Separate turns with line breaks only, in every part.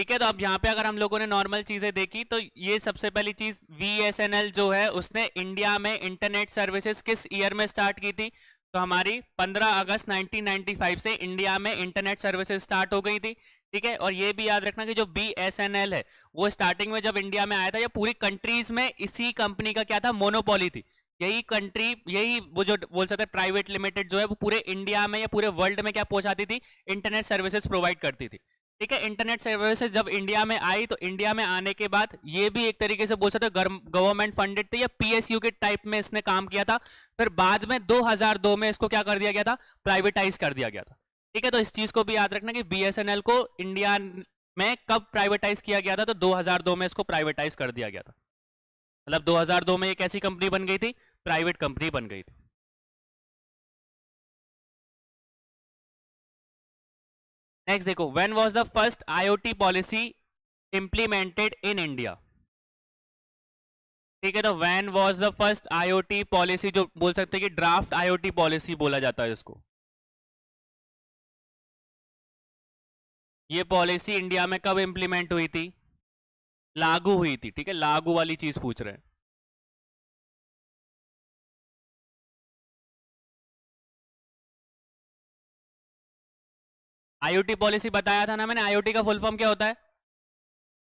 ठीक है, तो अब यहाँ पे अगर हम लोगों ने नॉर्मल चीजें देखी तो ये सबसे पहली चीज VSNL जो है उसने इंडिया में इंटरनेट सर्विसेज किस ईयर में स्टार्ट की थी? तो हमारी 15 अगस्त 1995 से इंडिया में इंटरनेट सर्विसेज स्टार्ट हो गई थी। ठीक है, और ये भी याद रखना कि जो BSNL है वो स्टार्टिंग में जब इंडिया में आया था, या पूरी कंट्रीज में इसी कंपनी का क्या था, मोनोपोली थी। यही कंट्री, यही वो जो बोल सकते हैं प्राइवेट लिमिटेड जो है वो पूरे इंडिया में या पूरे वर्ल्ड में क्या पहुंचाती थी, इंटरनेट सर्विसेज प्रोवाइड करती थी। ठीक है, इंटरनेट सर्विसेज जब इंडिया में आई तो इंडिया में आने के बाद ये भी एक तरीके से बोल सकते हैं गवर्नमेंट फंडेड थे या PSU के टाइप में इसने काम किया था। फिर बाद में 2002 में इसको क्या कर दिया गया था, प्राइवेटाइज कर दिया गया था। ठीक है, तो इस चीज को भी याद रखना कि BSNL को इंडिया में कब प्राइवेटाइज किया गया था, तो 2002 में इसको प्राइवेटाइज कर दिया गया था। मतलब 2002 में एक ऐसी कंपनी बन गई थी, प्राइवेट कंपनी बन गई थी। नेक्स्ट देखो, when was the first IoT policy implemented in India? ठीक है, तो when was the first IoT policy, जो बोल सकते हैं कि ड्राफ्ट IoT पॉलिसी बोला जाता है इसको, ये पॉलिसी इंडिया में कब इंप्लीमेंट हुई थी, लागू हुई थी? ठीक है, लागू वाली चीज पूछ रहे हैं। IoT पॉलिसी बताया था ना मैंने, IoT का फुल फॉर्म क्या होता है?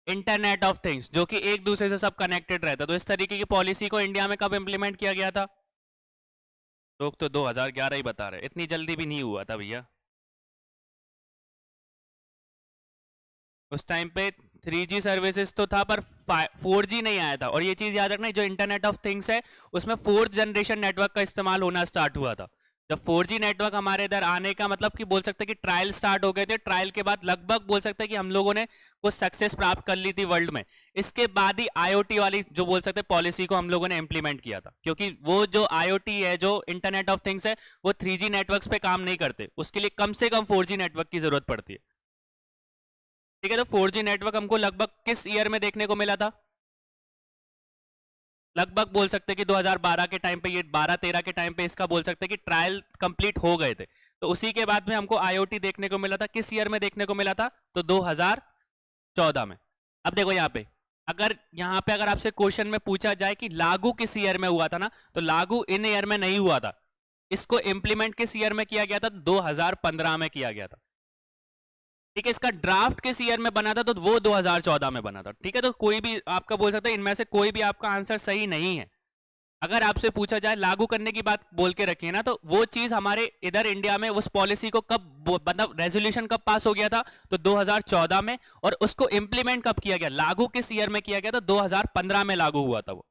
इंटरनेट ऑफ थिंग्स, जो कि एक दूसरे से सब कनेक्टेड रहता है। तो इस तरीके की पॉलिसी को इंडिया में कब इंप्लीमेंट किया गया था? लोग तो 2011 ही बता रहे, इतनी जल्दी भी नहीं हुआ था भैया। उस टाइम पे 3G सर्विसेज तो था पर 4G नहीं आया था। और ये चीज याद रखना, जो इंटरनेट ऑफ थिंग्स है उसमें 4th जनरेशन नेटवर्क का इस्तेमाल होना स्टार्ट हुआ था। जब 4G नेटवर्क हमारे इधर आने का मतलब कि बोल सकते हैं कि ट्रायल स्टार्ट हो गए थे, ट्रायल के बाद लगभग बोल सकते हैं कि हम लोगों ने कुछ सक्सेस प्राप्त कर ली थी वर्ल्ड में। इसके बाद ही IoT वाली जो बोल सकते हैं पॉलिसी को हम लोगों ने इंप्लीमेंट किया था, क्योंकि वो जो IoT है, जो इंटरनेट ऑफ थिंग्स है, वो 3G नेटवर्क्स पे काम नहीं करते, उसके लिए कम से कम 4G नेटवर्क की जरूरत पड़ती है। ठीक है, तो 4G नेटवर्क हमको लगभग किस ईयर में देखने को मिला था? लगभग बोल सकते हैं कि 2012 के टाइम पे, ये 12-13 के टाइम पे इसका बोल सकते हैं कि ट्रायल कंप्लीट हो गए थे। तो उसी के बाद में हमको IoT देखने को मिला था। किस ईयर में देखने को मिला था? तो 2014 में। अब देखो यहाँ पे अगर आपसे क्वेश्चन में पूछा जाए कि लागू किस ईयर में हुआ था ना, तो लागू इन ईयर में नहीं हुआ था। इसको इंप्लीमेंट किस ईयर में किया गया था? 2015 में किया गया था। ठीक है, इसका ड्राफ्ट किस ईयर में बना था? तो वो 2014 में बना था। ठीक है, तो कोई भी आपका बोल सकता है, इनमें से कोई भी आपका आंसर सही नहीं है। अगर आपसे पूछा जाए लागू करने की बात बोल के रखिए ना, तो वो चीज हमारे इधर इंडिया में उस पॉलिसी को कब मतलब रेजोल्यूशन कब पास हो गया था? तो 2014 में। और उसको इंप्लीमेंट कब किया गया, लागू किस ईयर में किया गया? तो 2015 में लागू हुआ था वो।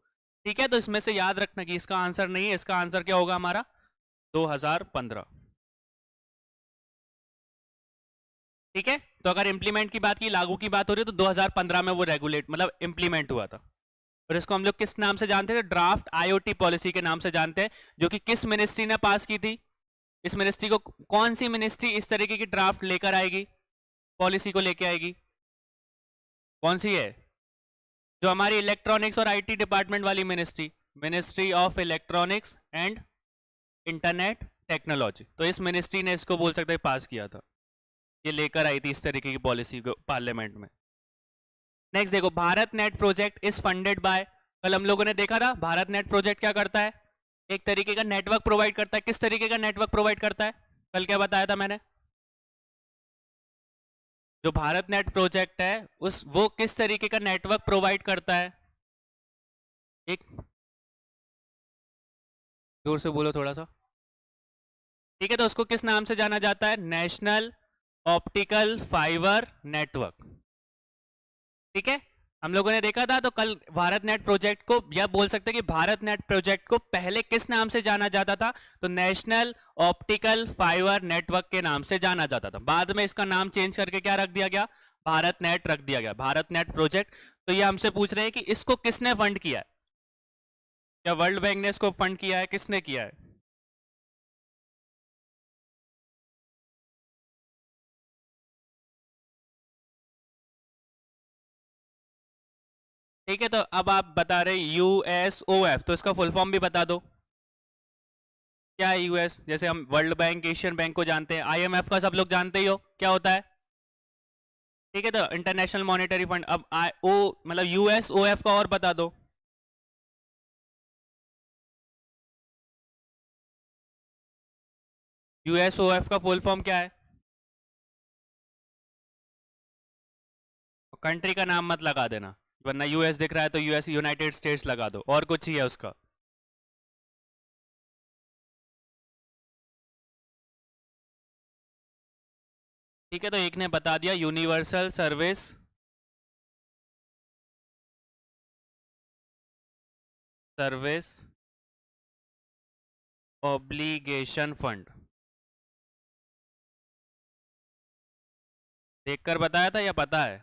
ठीक है, तो इसमें से याद रखना कि इसका आंसर नहीं है, इसका आंसर क्या होगा हमारा? 2015। ठीक है, तो अगर इंप्लीमेंट की बात की, लागू की बात हो रही है, तो 2015 में वो रेगुलेट मतलब इंप्लीमेंट हुआ था। और इसको हम लोग किस नाम से जानते हैं? ड्राफ्ट IoT पॉलिसी के नाम से जानते हैं, जो कि किस मिनिस्ट्री ने पास की थी? इस मिनिस्ट्री को, कौन सी मिनिस्ट्री इस तरीके की ड्राफ्ट लेकर आएगी, पॉलिसी को लेकर आएगी? कौन सी है? जो हमारी इलेक्ट्रॉनिक्स और IT डिपार्टमेंट वाली ministry, ministry of electronics and internet technology. तो इस मिनिस्ट्री ने इसको बोल सकते हैं पास किया था, ये लेकर आई थी इस तरीके की पॉलिसी को पार्लियामेंट में। नेक्स्ट देखो, Bharat net project is funded by, कल हम लोगों ने देखा था भारत नेट प्रोजेक्ट क्या करता है, एक तरीके का नेटवर्क प्रोवाइड करता है। किस तरीके का नेटवर्क प्रोवाइड करता है? कल क्या बताया था मैंने? जो भारत नेट प्रोजेक्ट है वो किस तरीके का नेटवर्क प्रोवाइड करता है? एक जोर से बोलो थोड़ा सा। ठीक है, तो उसको किस नाम से जाना जाता है? National optical fibre network. ठीक है, हम लोगों ने देखा था तो कल भारत नेट प्रोजेक्ट को, या बोल सकते हैं कि भारत नेट प्रोजेक्ट को पहले किस नाम से जाना जाता था? तो नेशनल ऑप्टिकल फाइबर नेटवर्क के नाम से जाना जाता था। बाद में इसका नाम चेंज करके क्या रख दिया गया? भारत नेट रख दिया गया, भारत नेट प्रोजेक्ट। तो ये हमसे पूछ रहे हैं कि इसको किसने फंड किया है? क्या वर्ल्ड बैंक ने इसको फंड किया है? किसने किया है? ठीक है, तो अब आप बता रहे USOF, तो इसका फुल फॉर्म भी बता दो। क्या है US? जैसे हम वर्ल्ड बैंक, एशियन बैंक को जानते हैं, IMF का सब लोग जानते ही हो, क्या होता है? ठीक है, तो इंटरनेशनल मॉनेटरी फंड। अब ओ मतलब यूएसओएफ का और बता दो। यूएसओएफ का फुल फॉर्म क्या है? कंट्री का नाम मत लगा देना, वरना यूएस दिख रहा है तो यूएस यूनाइटेड स्टेट्स लगा दो, और कुछ ही है उसका। ठीक है, तो एक ने बता दिया universal service service obligation fund. देखकर बताया था या पता है?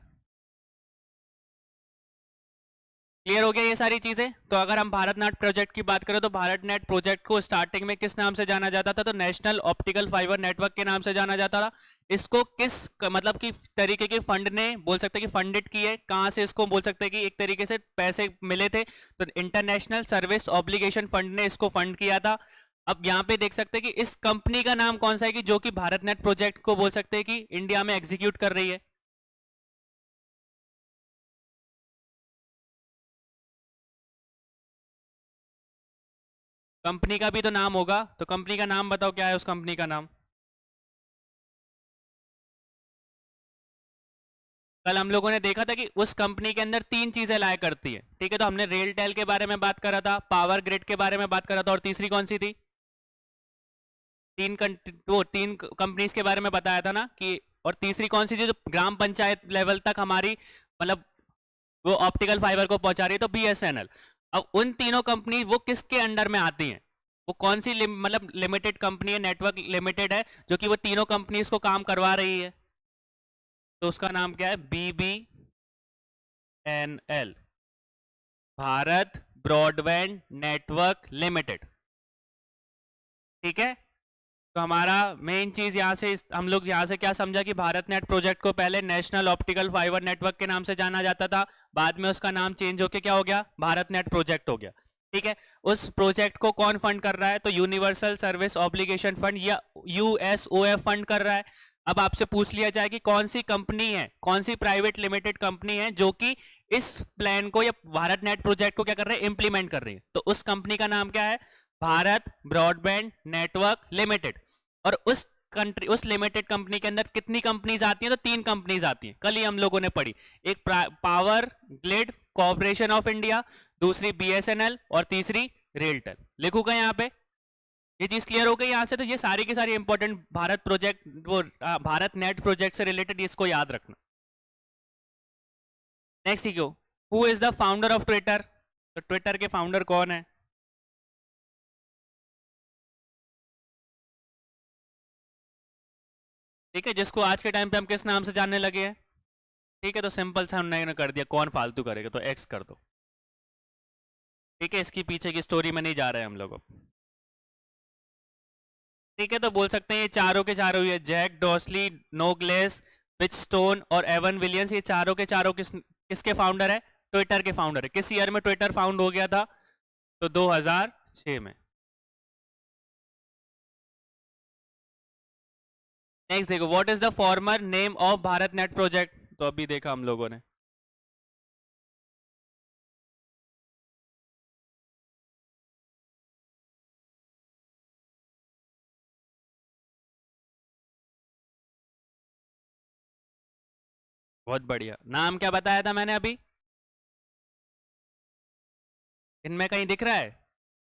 क्लियर हो गया ये सारी चीजें? तो अगर हम भारत नेट प्रोजेक्ट की बात करें तो भारत नेट प्रोजेक्ट को स्टार्टिंग में किस नाम से जाना जाता था? तो नेशनल ऑप्टिकल फाइबर नेटवर्क के नाम से जाना जाता था। इसको किस मतलब कि तरीके के फंड ने बोल सकते हैं कि फंडेड की है, कहां से इसको बोल सकते हैं कि एक तरीके से पैसे मिले थे, तो इंटरनेशनल सर्विस ऑब्लिगेशन फंड ने इसको फंड किया था। अब यहाँ पे देख सकते हैं कि इस कंपनी का नाम कौन सा है कि जो कि भारत नेट प्रोजेक्ट को बोल सकते हैं कि इंडिया में एग्जीक्यूट कर रही है। कंपनी का भी तो नाम होगा, तो कंपनी का नाम बताओ, क्या है उस कंपनी का नाम? कल हम लोगों ने देखा था कि उस कंपनी के अंदर तीन चीजें लाया करती है। ठीक है, तो हमने रेलटेल के बारे में बात करा था, पावर ग्रिड के बारे में बात करा था, और तीसरी कौन सी थी? वो तीन कंपनीज के बारे में बताया था ना कि, और तीसरी कौन सी थी जो ग्राम पंचायत लेवल तक हमारी मतलब वो ऑप्टिकल फाइबर को पहुंचा रही है? तो बीएसएनएल। अब उन तीनों कंपनी वो किसके अंडर में आती हैं? वो कौन सी मतलब लिमिटेड कंपनी है, नेटवर्क लिमिटेड है, जो कि वो तीनों कंपनीज को काम करवा रही है? तो उसका नाम क्या है? BBNL, Bharat broadband network limited. ठीक है, तो हमारा मेन चीज यहाँ से हम लोग यहाँ से क्या समझा कि भारत नेट प्रोजेक्ट को पहले नेशनल ऑप्टिकल फाइबर नेटवर्क के नाम से जाना जाता था, बाद में उसका नाम चेंज होके क्या हो गया? भारत नेट प्रोजेक्ट हो गया। ठीक है, उस प्रोजेक्ट को कौन फंड कर रहा है? तो यूनिवर्सल सर्विस ऑब्लिगेशन फंड या यूएसओएफ फंड कर रहा है। अब आपसे पूछ लिया जाए कि कौन सी कंपनी है, कौन सी प्राइवेट लिमिटेड कंपनी है जो कि इस प्लान को या भारत नेट प्रोजेक्ट को क्या कर रहे हैं? इंप्लीमेंट कर रही है। तो उस कंपनी का नाम क्या है? Bharat broadband network limited. और उस लिमिटेड कंपनी के अंदर कितनी कंपनीज आती हैं? तो तीन कंपनीज आती हैं, कल ही हम लोगों ने पढ़ी। एक power grid corporation of India, दूसरी बीएसएनएल, और तीसरी रेलटेल। लिखूंगा यहाँ पे, ये चीज क्लियर हो गई यहाँ से? तो ये सारी की सारी इंपॉर्टेंट भारत प्रोजेक्ट, वो भारत नेट प्रोजेक्ट से रिलेटेड, इसको याद रखना। नेक्स्ट सीखो, who is the founder of Twitter? तो ट्विटर के फाउंडर कौन है? ठीक है, जिसको आज के टाइम पे हम किस नाम से जानने लगे हैं? ठीक है, तो सिंपल सा हमने कर दिया, कौन फालतू करेगा, तो एक्स कर दो। ठीक है, इसकी पीछे की स्टोरी में नहीं जा रहे हैं हम लोग अब। ठीक है, तो बोल सकते हैं ये चारों के चारों ही है, जैक डॉसली, नोग्लेस, बिच स्टोन और एवन विलियंस, ये चारों के चारों किसके फाउंडर है? ट्विटर के फाउंडर है। किस ईयर में ट्विटर फाउंड हो गया था? तो 2006 में। नेक्स्ट देखो, what is the former name of Bharat net project? तो अभी देखा हम लोगों ने। बहुत बढ़िया, नाम क्या बताया था मैंने अभी? इनमें कहीं दिख रहा है?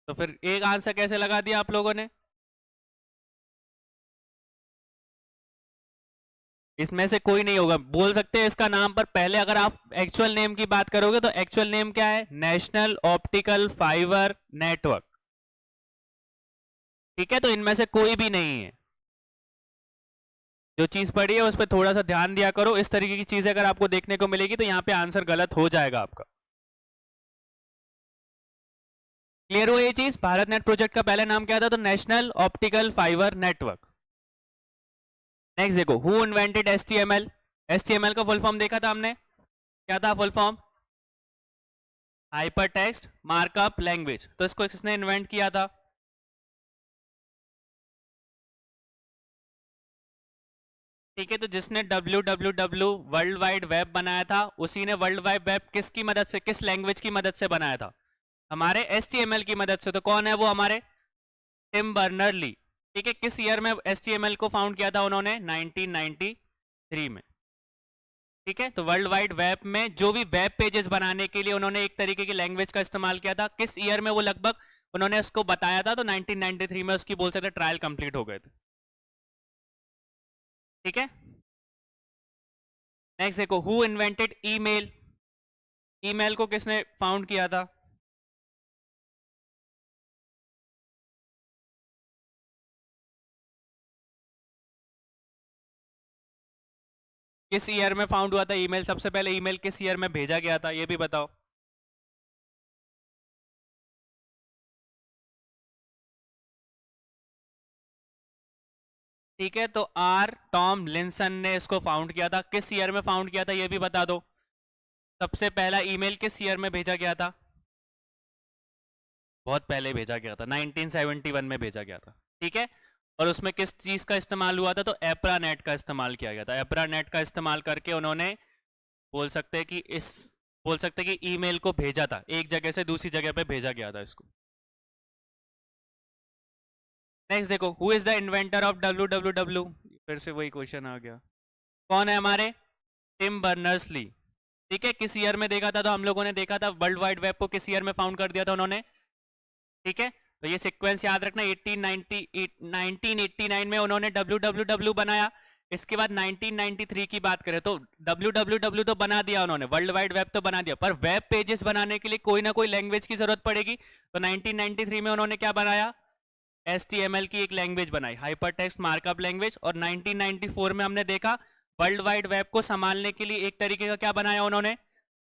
तो फिर एक आंसर कैसे लगा दिया आप लोगों ने? इसमें से कोई नहीं होगा। बोल सकते हैं इसका नाम, पर पहले अगर आप एक्चुअल नेम की बात करोगे तो एक्चुअल नेम क्या है? National optical fibre network. ठीक है, तो इनमें से कोई भी नहीं है। जो चीज पढ़ी है उस पर थोड़ा सा ध्यान दिया करो, इस तरीके की चीजें अगर आपको देखने को मिलेगी तो यहाँ पे आंसर गलत हो जाएगा आपका। क्लियर हो ये चीज? भारत नेट प्रोजेक्ट का पहले नाम क्या था? तो national optical fibre network. Next देखो, हु इन्वेंटेड एचटीएमएल? एचटीएमएल का फुल फॉर्म देखा था हमने, क्या था full form? Hyper text markup language. तो इसको किसने इन्वेंट किया था? ठीक है, तो जिसने www वर्ल्ड वाइड वेब बनाया था उसी ने वर्ल्ड वाइड वेब किसकी मदद से, किस लैंग्वेज की मदद से बनाया था? हमारे HTML की मदद से। तो कौन है वो? हमारे टिम बर्नर ली। ठीक है, किस ईयर में HTML को फाउंड किया था उन्होंने? 1993 में। ठीक है, तो वर्ल्ड वाइड वेब में जो भी वेब पेजेस बनाने के लिए उन्होंने एक तरीके की लैंग्वेज का इस्तेमाल किया था। किस ईयर में वो लगभग उन्होंने उसको बताया था? तो 1993 में उसकी बोल सकते ट्रायल कंप्लीट हो गए थे। ठीक है, नेक्स्ट देखो, हु इन्वेंटेड ईमेल? ईमेल को किसने फाउंड किया था? किस ईयर में फाउंड हुआ था ईमेल? सबसे पहले ईमेल किस ईयर में भेजा गया था, ये भी बताओ। ठीक है, तो आर टॉम लिंसन ने इसको फाउंड किया था। किस ईयर में फाउंड किया था ये भी बता दो। सबसे पहला ईमेल किस ईयर में भेजा गया था? बहुत पहले भेजा गया था, 1971 में भेजा गया था। ठीक है, और उसमें किस चीज का इस्तेमाल हुआ था? तो एप्रा नेट का इस्तेमाल किया गया था। एप्रा नेट का इस्तेमाल करके उन्होंने बोल सकते हैं कि ईमेल को भेजा था, एक जगह से दूसरी जगह पे भेजा गया था इसको। नेक्स्ट देखो, who is the inventor of www? फिर से वही क्वेश्चन आ गया। कौन है हमारे? Tim Berners Lee. ठीक है, किस ईयर में देखा था? तो हम लोगों ने देखा था वर्ल्ड वाइड वेब को किस ईयर में फाउंड कर दिया था उन्होंने। ठीक है, तो ये सीक्वेंस याद रखना, 1989 में उन्होंने www बनाया। इसके बाद 1993 की बात करें तो www तो बना दिया उन्होंने, वर्ल्ड वाइड वेब तो बना दिया, पर वेब पेजेस बनाने के लिए कोई ना कोई लैंग्वेज की जरूरत पड़ेगी। तो 1993 में उन्होंने क्या बनाया? HTML की एक लैंग्वेज बनाई, हाइपर टेक्स्ट मार्कअप लैंग्वेज। और 1994 में हमने देखा वर्ल्ड वाइड वेब को संभालने के लिए एक तरीके का क्या बनाया उन्होंने?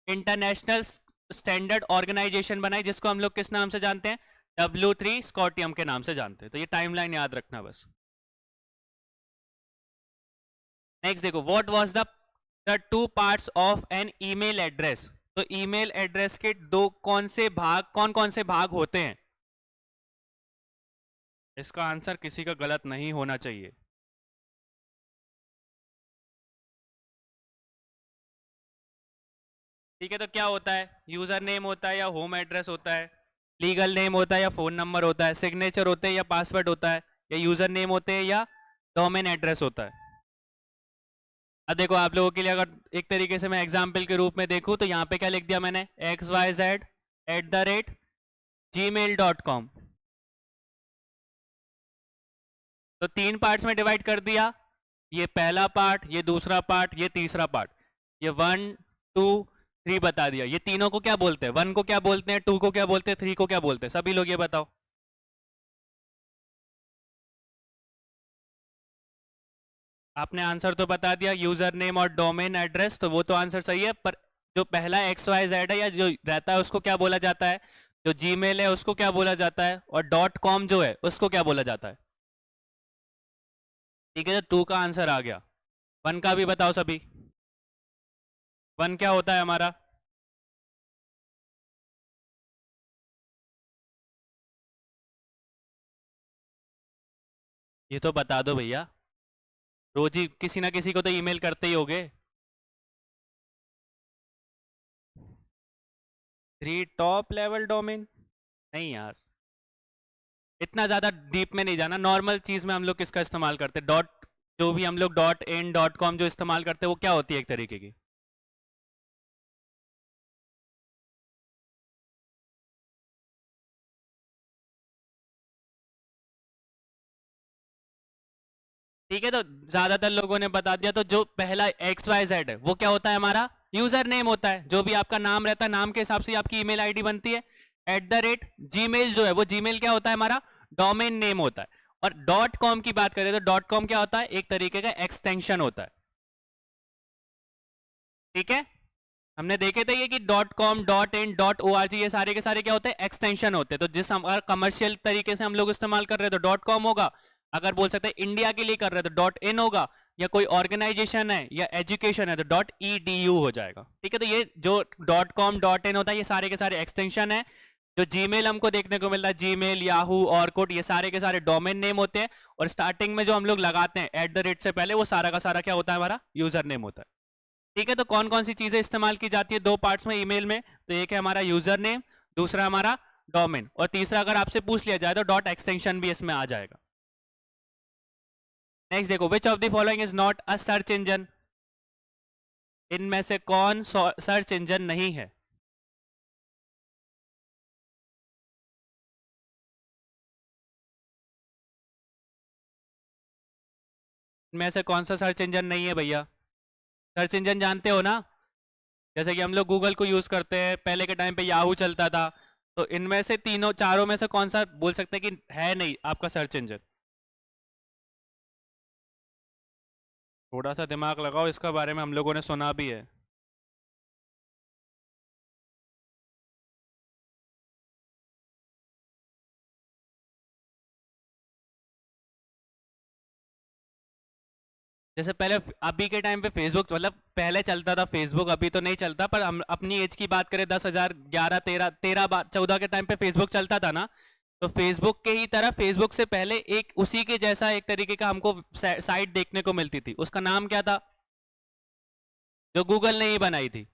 इंटरनेशनल स्टैंडर्ड ऑर्गेनाइजेशन बनाई, जिसको हम लोग किस नाम से जानते हैं? W3 स्कॉटियम के नाम से जानते हैं। तो ये टाइमलाइन याद रखना बस। नेक्स्ट देखो, what was the two parts of an email address? तो ईमेल एड्रेस के दो कौन से भाग, कौन कौन से भाग होते हैं? इसका आंसर किसी का गलत नहीं होना चाहिए। ठीक है, तो क्या होता है? यूजर नेम होता है या होम एड्रेस होता है? लीगल नेम होता है या फोन नंबर होता है? सिग्नेचर होते हैं या पासवर्ड होता है? या यूजर नेम होते हैं या डोमेन एड्रेस होता है? अब देखो, आप लोगों के लिए अगर एक तरीके से मैं एग्जाम्पल के रूप में देखूं तो यहाँ पे क्या लिख दिया मैंने? xyz@gmail.com। तो तीन पार्ट्स में डिवाइड कर दिया, ये पहला पार्ट, ये दूसरा पार्ट, ये तीसरा पार्ट। ये 1 2 3 बता दिया। ये तीनों को क्या बोलते हैं? 1 को क्या बोलते हैं, 2 को क्या बोलते हैं, 3 को क्या बोलते हैं? सभी लोग ये बताओ। आपने आंसर तो बता दिया, यूजर नेम और डोमेन एड्रेस, तो वो तो आंसर सही है। पर जो पहला XYZ है या जो रहता है उसको क्या बोला जाता है? जो जीमेल है उसको क्या बोला जाता है? और .com जो है उसको क्या बोला जाता है? ठीक है, तो 2 का आंसर आ गया। 1 का भी बताओ सभी। 1 क्या होता है हमारा? ये तो बता दो भैया, रोज ही किसी ना किसी को तो ईमेल करते ही होगे। 3 टॉप लेवल डोमेन? नहीं यार, इतना ज्यादा डीप में नहीं जाना। नॉर्मल चीज में हम लोग किसका इस्तेमाल करते हैं? जो भी हम लोग .in.com जो इस्तेमाल करते हैं वो क्या होती है एक तरीके की? ठीक है, तो ज्यादातर लोगों ने बता दिया। तो जो पहला XYZ है वो क्या होता है हमारा? यूजर नेम होता है। जो भी आपका नाम रहता है, नाम के हिसाब से आपकी ईमेल आईडी बनती है। @gmail जो है वो जीमेल क्या होता है हमारा? डोमेन नेम होता है। और .com की बात करें तो .com क्या होता है? एक तरीके का एक्सटेंशन होता है। ठीक है, हमने देखे थे ये कि .com .in .org ये सारे के सारे क्या होते हैं? एक्सटेंशन होते हैं। तो जिस अगर कमर्शियल तरीके से हम लोग इस्तेमाल कर रहे हैं तो .com होगा, अगर बोल सकते हैं इंडिया के लिए कर रहे हैं तो .in होगा, या कोई ऑर्गेनाइजेशन है या एजुकेशन है तो .edu हो जाएगा। ठीक है, तो ये जो .com .in होता है ये सारे के सारे एक्सटेंशन है। जो जीमेल हमको देखने को मिलता है, जीमेल, याहू, ऑरकुट, ये सारे के सारे डोमेन नेम होते हैं, और स्टार्टिंग में जो हम लोग लगाते हैं @ से पहले, वो सारा का सारा क्या होता है, हमारा यूजर नेम होता है। ठीक है, तो कौन कौन सी चीजें इस्तेमाल की जाती है दो पार्ट्स में ईमेल में, तो एक है हमारा यूजर नेम, दूसरा हमारा डोमेन, और तीसरा अगर आपसे पूछ लिया जाए तो डॉट एक्सटेंशन भी इसमें आ जाएगा। नेक्स्ट देखो, विच of the following is not a search engine, इनमें से कौन सर्च इंजन नहीं है? इनमें से कौन सा सर्च इंजन नहीं है भैया? सर्च इंजन जानते हो ना, जैसे कि हम लोग गूगल को यूज करते हैं, पहले के टाइम पे याहू चलता था, तो इनमें से तीनों चारों में से कौन सा बोल सकते हैं कि है नहीं आपका सर्च इंजन? थोड़ा सा दिमाग लगाओ, इसका बारे में हम लोगों ने सुना भी है। जैसे पहले अभी के टाइम पे फेसबुक, मतलब पहले चलता था फेसबुक, अभी तो नहीं चलता, पर हम अपनी एज की बात करें, 10,000, 11, 13, 14 के टाइम पे फेसबुक चलता था ना, तो फेसबुक के ही तरह फेसबुक से पहले एक उसी के जैसा एक तरीके का हमको साइट देखने को मिलती थी, उसका नाम क्या था, जो गूगल ने ही बनाई थी?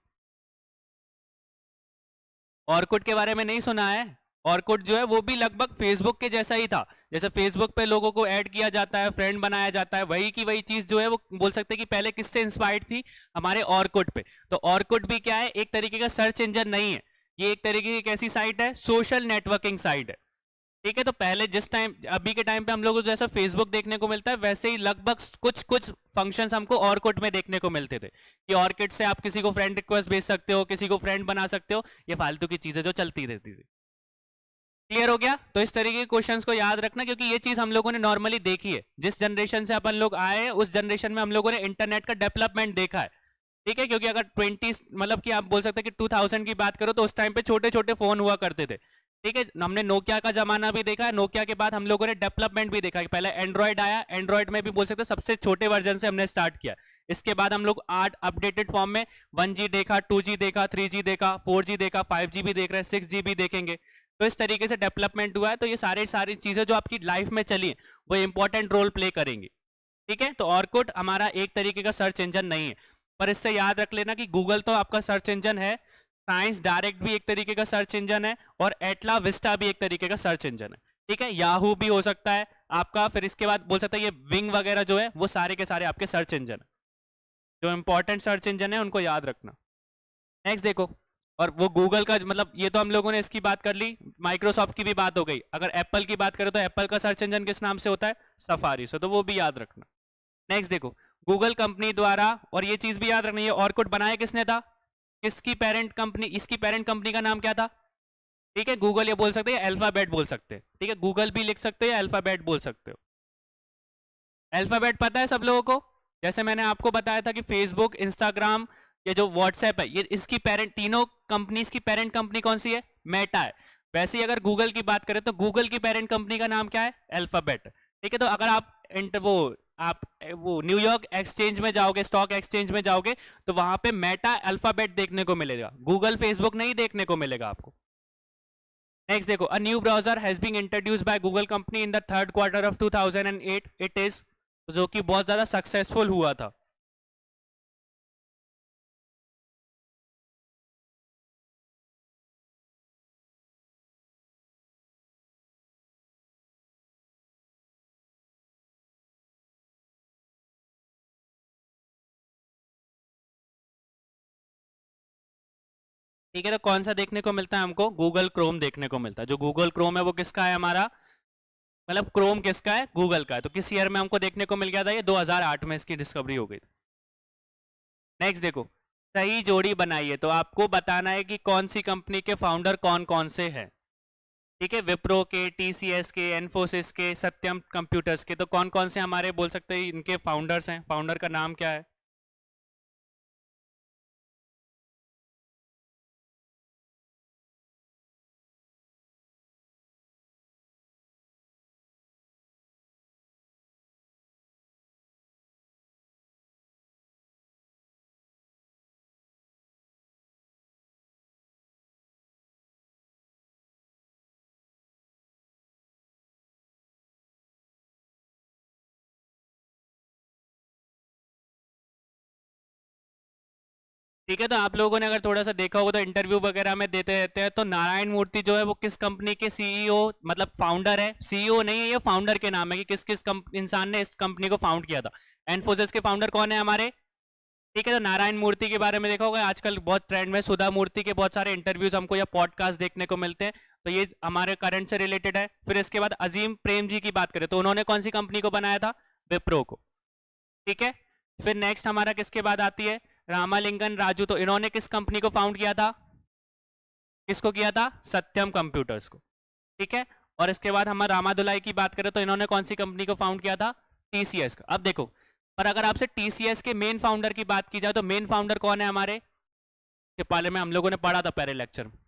ऑर्कुट के बारे में नहीं सुना है? ऑर्कुट जो है वो भी लगभग फेसबुक के जैसा ही था। जैसे फेसबुक पे लोगों को ऐड किया जाता है, फ्रेंड बनाया जाता है, वही की वही चीज जो है वो बोल सकते हैं कि पहले किससे इंस्पायर्ड थी, हमारे ऑर्कुट पे। तो ऑर्कुट भी क्या है, एक तरीके का सर्च इंजन नहीं है, ये एक तरीके की कैसी साइट है, सोशल नेटवर्किंग साइट है। ठीक है, तो पहले जिस टाइम, अभी के टाइम पे हम लोग को जैसा फेसबुक देखने को मिलता है, वैसे ही लगभग कुछ कुछ फंक्शंस हमको ऑर्कुट में देखने को मिलते थे, कि ऑर्किड से आप किसी को फ्रेंड रिक्वेस्ट भेज सकते हो, किसी को फ्रेंड बना सकते हो, ये फालतू की चीजें जो चलती रहती थी। क्लियर हो गया? तो इस तरीके के क्वेश्चंस को याद रखना, क्योंकि ये चीज हम लोगों ने नॉर्मली देखी है, जिस जनरेशन से अपन लोग आए हैं उस जनरेशन में हम लोगों ने इंटरनेट का डेवलपमेंट देखा है। ठीक है, क्योंकि अगर 20, मतलब कि आप बोल सकते हैं कि 2000 की बात करो, तो उस टाइम पे छोटे छोटे फोन हुआ करते थे। ठीक है, हमने नोकिया का जमाना भी देखा है, नोकिया के बाद हम लोगों ने डेवलपमेंट भी देखा है, पहले एंड्रॉइड आया, एंड्रॉइड में भी बोल सकते हैं सबसे छोटे वर्जन से हमने स्टार्ट किया। इसके बाद हम लोग आठ अपडेटेड फॉर्म में 1G देखा, 2G देखा, 3G देखा, 4G देखा, 5G भी देख रहे हैं, 6G भी देखेंगे। तो इस तरीके से डेवलपमेंट हुआ है, तो ये सारी चीजें जो आपकी लाइफ में चली वो इंपॉर्टेंट रोल प्ले करेंगी। ठीक है, तो ऑर्कुट हमारा एक तरीके का सर्च इंजन नहीं है, पर इससे याद रख लेना कि गूगल तो आपका सर्च इंजन है, साइंस डायरेक्ट भी एक तरीके का सर्च इंजन है, और एटला विस्टा भी एक तरीके का सर्च इंजन है। ठीक है, याहू भी हो सकता है आपका, फिर इसके बाद बोल सकता है ये विंग वगैरह जो है वो सारे के सारे आपके सर्च इंजन है, जो इंपॉर्टेंट सर्च इंजन है उनको याद रखना। नेक्स्ट देखो, और वो गूगल का मतलब ये तो हम लोगों ने इसकी बात कर ली, माइक्रोसॉफ्ट की भी बात हो गई, अगर एप्पल की बात करें तो एप्पल का सर्च इंजन किस नाम से होता है, सफारी से, तो वो भी याद रखना। नेक्स्ट देखो, गूगल कंपनी द्वारा, और ये चीज भी याद रखनी है, ऑर्कुट बनाया किसने था, किसकी पेरेंट कंपनी, इसकी पेरेंट कंपनी का नाम क्या था? ठीक है, गूगल ये बोल सकते हैं, अल्फाबेट बोल सकते हैं। ठीक है, गूगल भी लिख सकते हैं, अल्फाबेट बोल सकते हो। अल्फाबेट पता है सब लोगों को? जैसे मैंने आपको बताया था कि फेसबुक, इंस्टाग्राम, ये जो व्हाट्सएप है, ये इसकी पेरेंट, तीनों कंपनीज की पेरेंट कंपनी कौन सी है, मेटा है। वैसे ही अगर गूगल की बात करें तो गूगल की पेरेंट कंपनी का नाम क्या है, अल्फाबेट। ठीक है, तो अगर आप वो न्यूयॉर्क एक्सचेंज में जाओगे, स्टॉक एक्सचेंज में जाओगे, तो वहां पे मेटा अल्फाबेट देखने को मिलेगा, गूगल फेसबुक नहीं देखने को मिलेगा आपको। नेक्स्ट देखो, a new browser has been introduced by Google company in the third quarter of 2008, it is, जो कि बहुत ज्यादा सक्सेसफुल हुआ था। ठीक है, तो कौन सा देखने को मिलता है हमको, गूगल क्रोम देखने को मिलता है। जो गूगल क्रोम है वो किसका है हमारा, मतलब क्रोम किसका है, गूगल का है। तो किस ईयर में हमको देखने को मिल गया था, ये 2008 में इसकी डिस्कवरी हो गई थी। नेक्स्ट देखो, सही जोड़ी बनाइए, तो आपको बताना है कि कौन सी कंपनी के फाउंडर कौन कौन से हैं। ठीक है, विप्रो के, टीसीएस के, एनफोसिस के, सत्यम कंप्यूटर्स के, तो कौन कौन से हमारे बोल सकते हैं इनके फाउंडर्स हैं, फाउंडर का नाम क्या है? ठीक है, तो आप लोगों ने अगर थोड़ा सा देखा होगा तो इंटरव्यू वगैरह में देते रहते हैं, तो नारायण मूर्ति जो है वो किस कंपनी के सीईओ मतलब फाउंडर है, सीईओ नहीं है, ये फाउंडर के नाम है कि किस किस इंसान ने इस कंपनी को फाउंड किया था। एनफोसिस के फाउंडर कौन है हमारे? ठीक है, तो नारायण मूर्ति के बारे में देखा होगा, आजकल बहुत ट्रेंड में सुधा मूर्ति के बहुत सारे इंटरव्यूज हमको या पॉडकास्ट देखने को मिलते हैं, तो ये हमारे करंट से रिलेटेड है। फिर इसके बाद अजीम प्रेम जी की बात करें तो उन्होंने कौन सी कंपनी को बनाया था? विप्रो को। ठीक है, फिर नेक्स्ट हमारा किसके बाद आती है? रामालिंगन राजू, तो इन्होंने किस कंपनी को फाउंड किया था? किसको किया था? सत्यम कंप्यूटर्स को। ठीक है, और इसके बाद हम रामादुलाई की बात करें तो इन्होंने कौन सी कंपनी को फाउंड किया था? टीसीएस का। अब देखो, पर अगर आपसे टीसीएस के मेन फाउंडर की बात की जाए तो मेन फाउंडर कौन है हमारे? के पाले में हम लोगों ने पढ़ा था पहले लेक्चर में।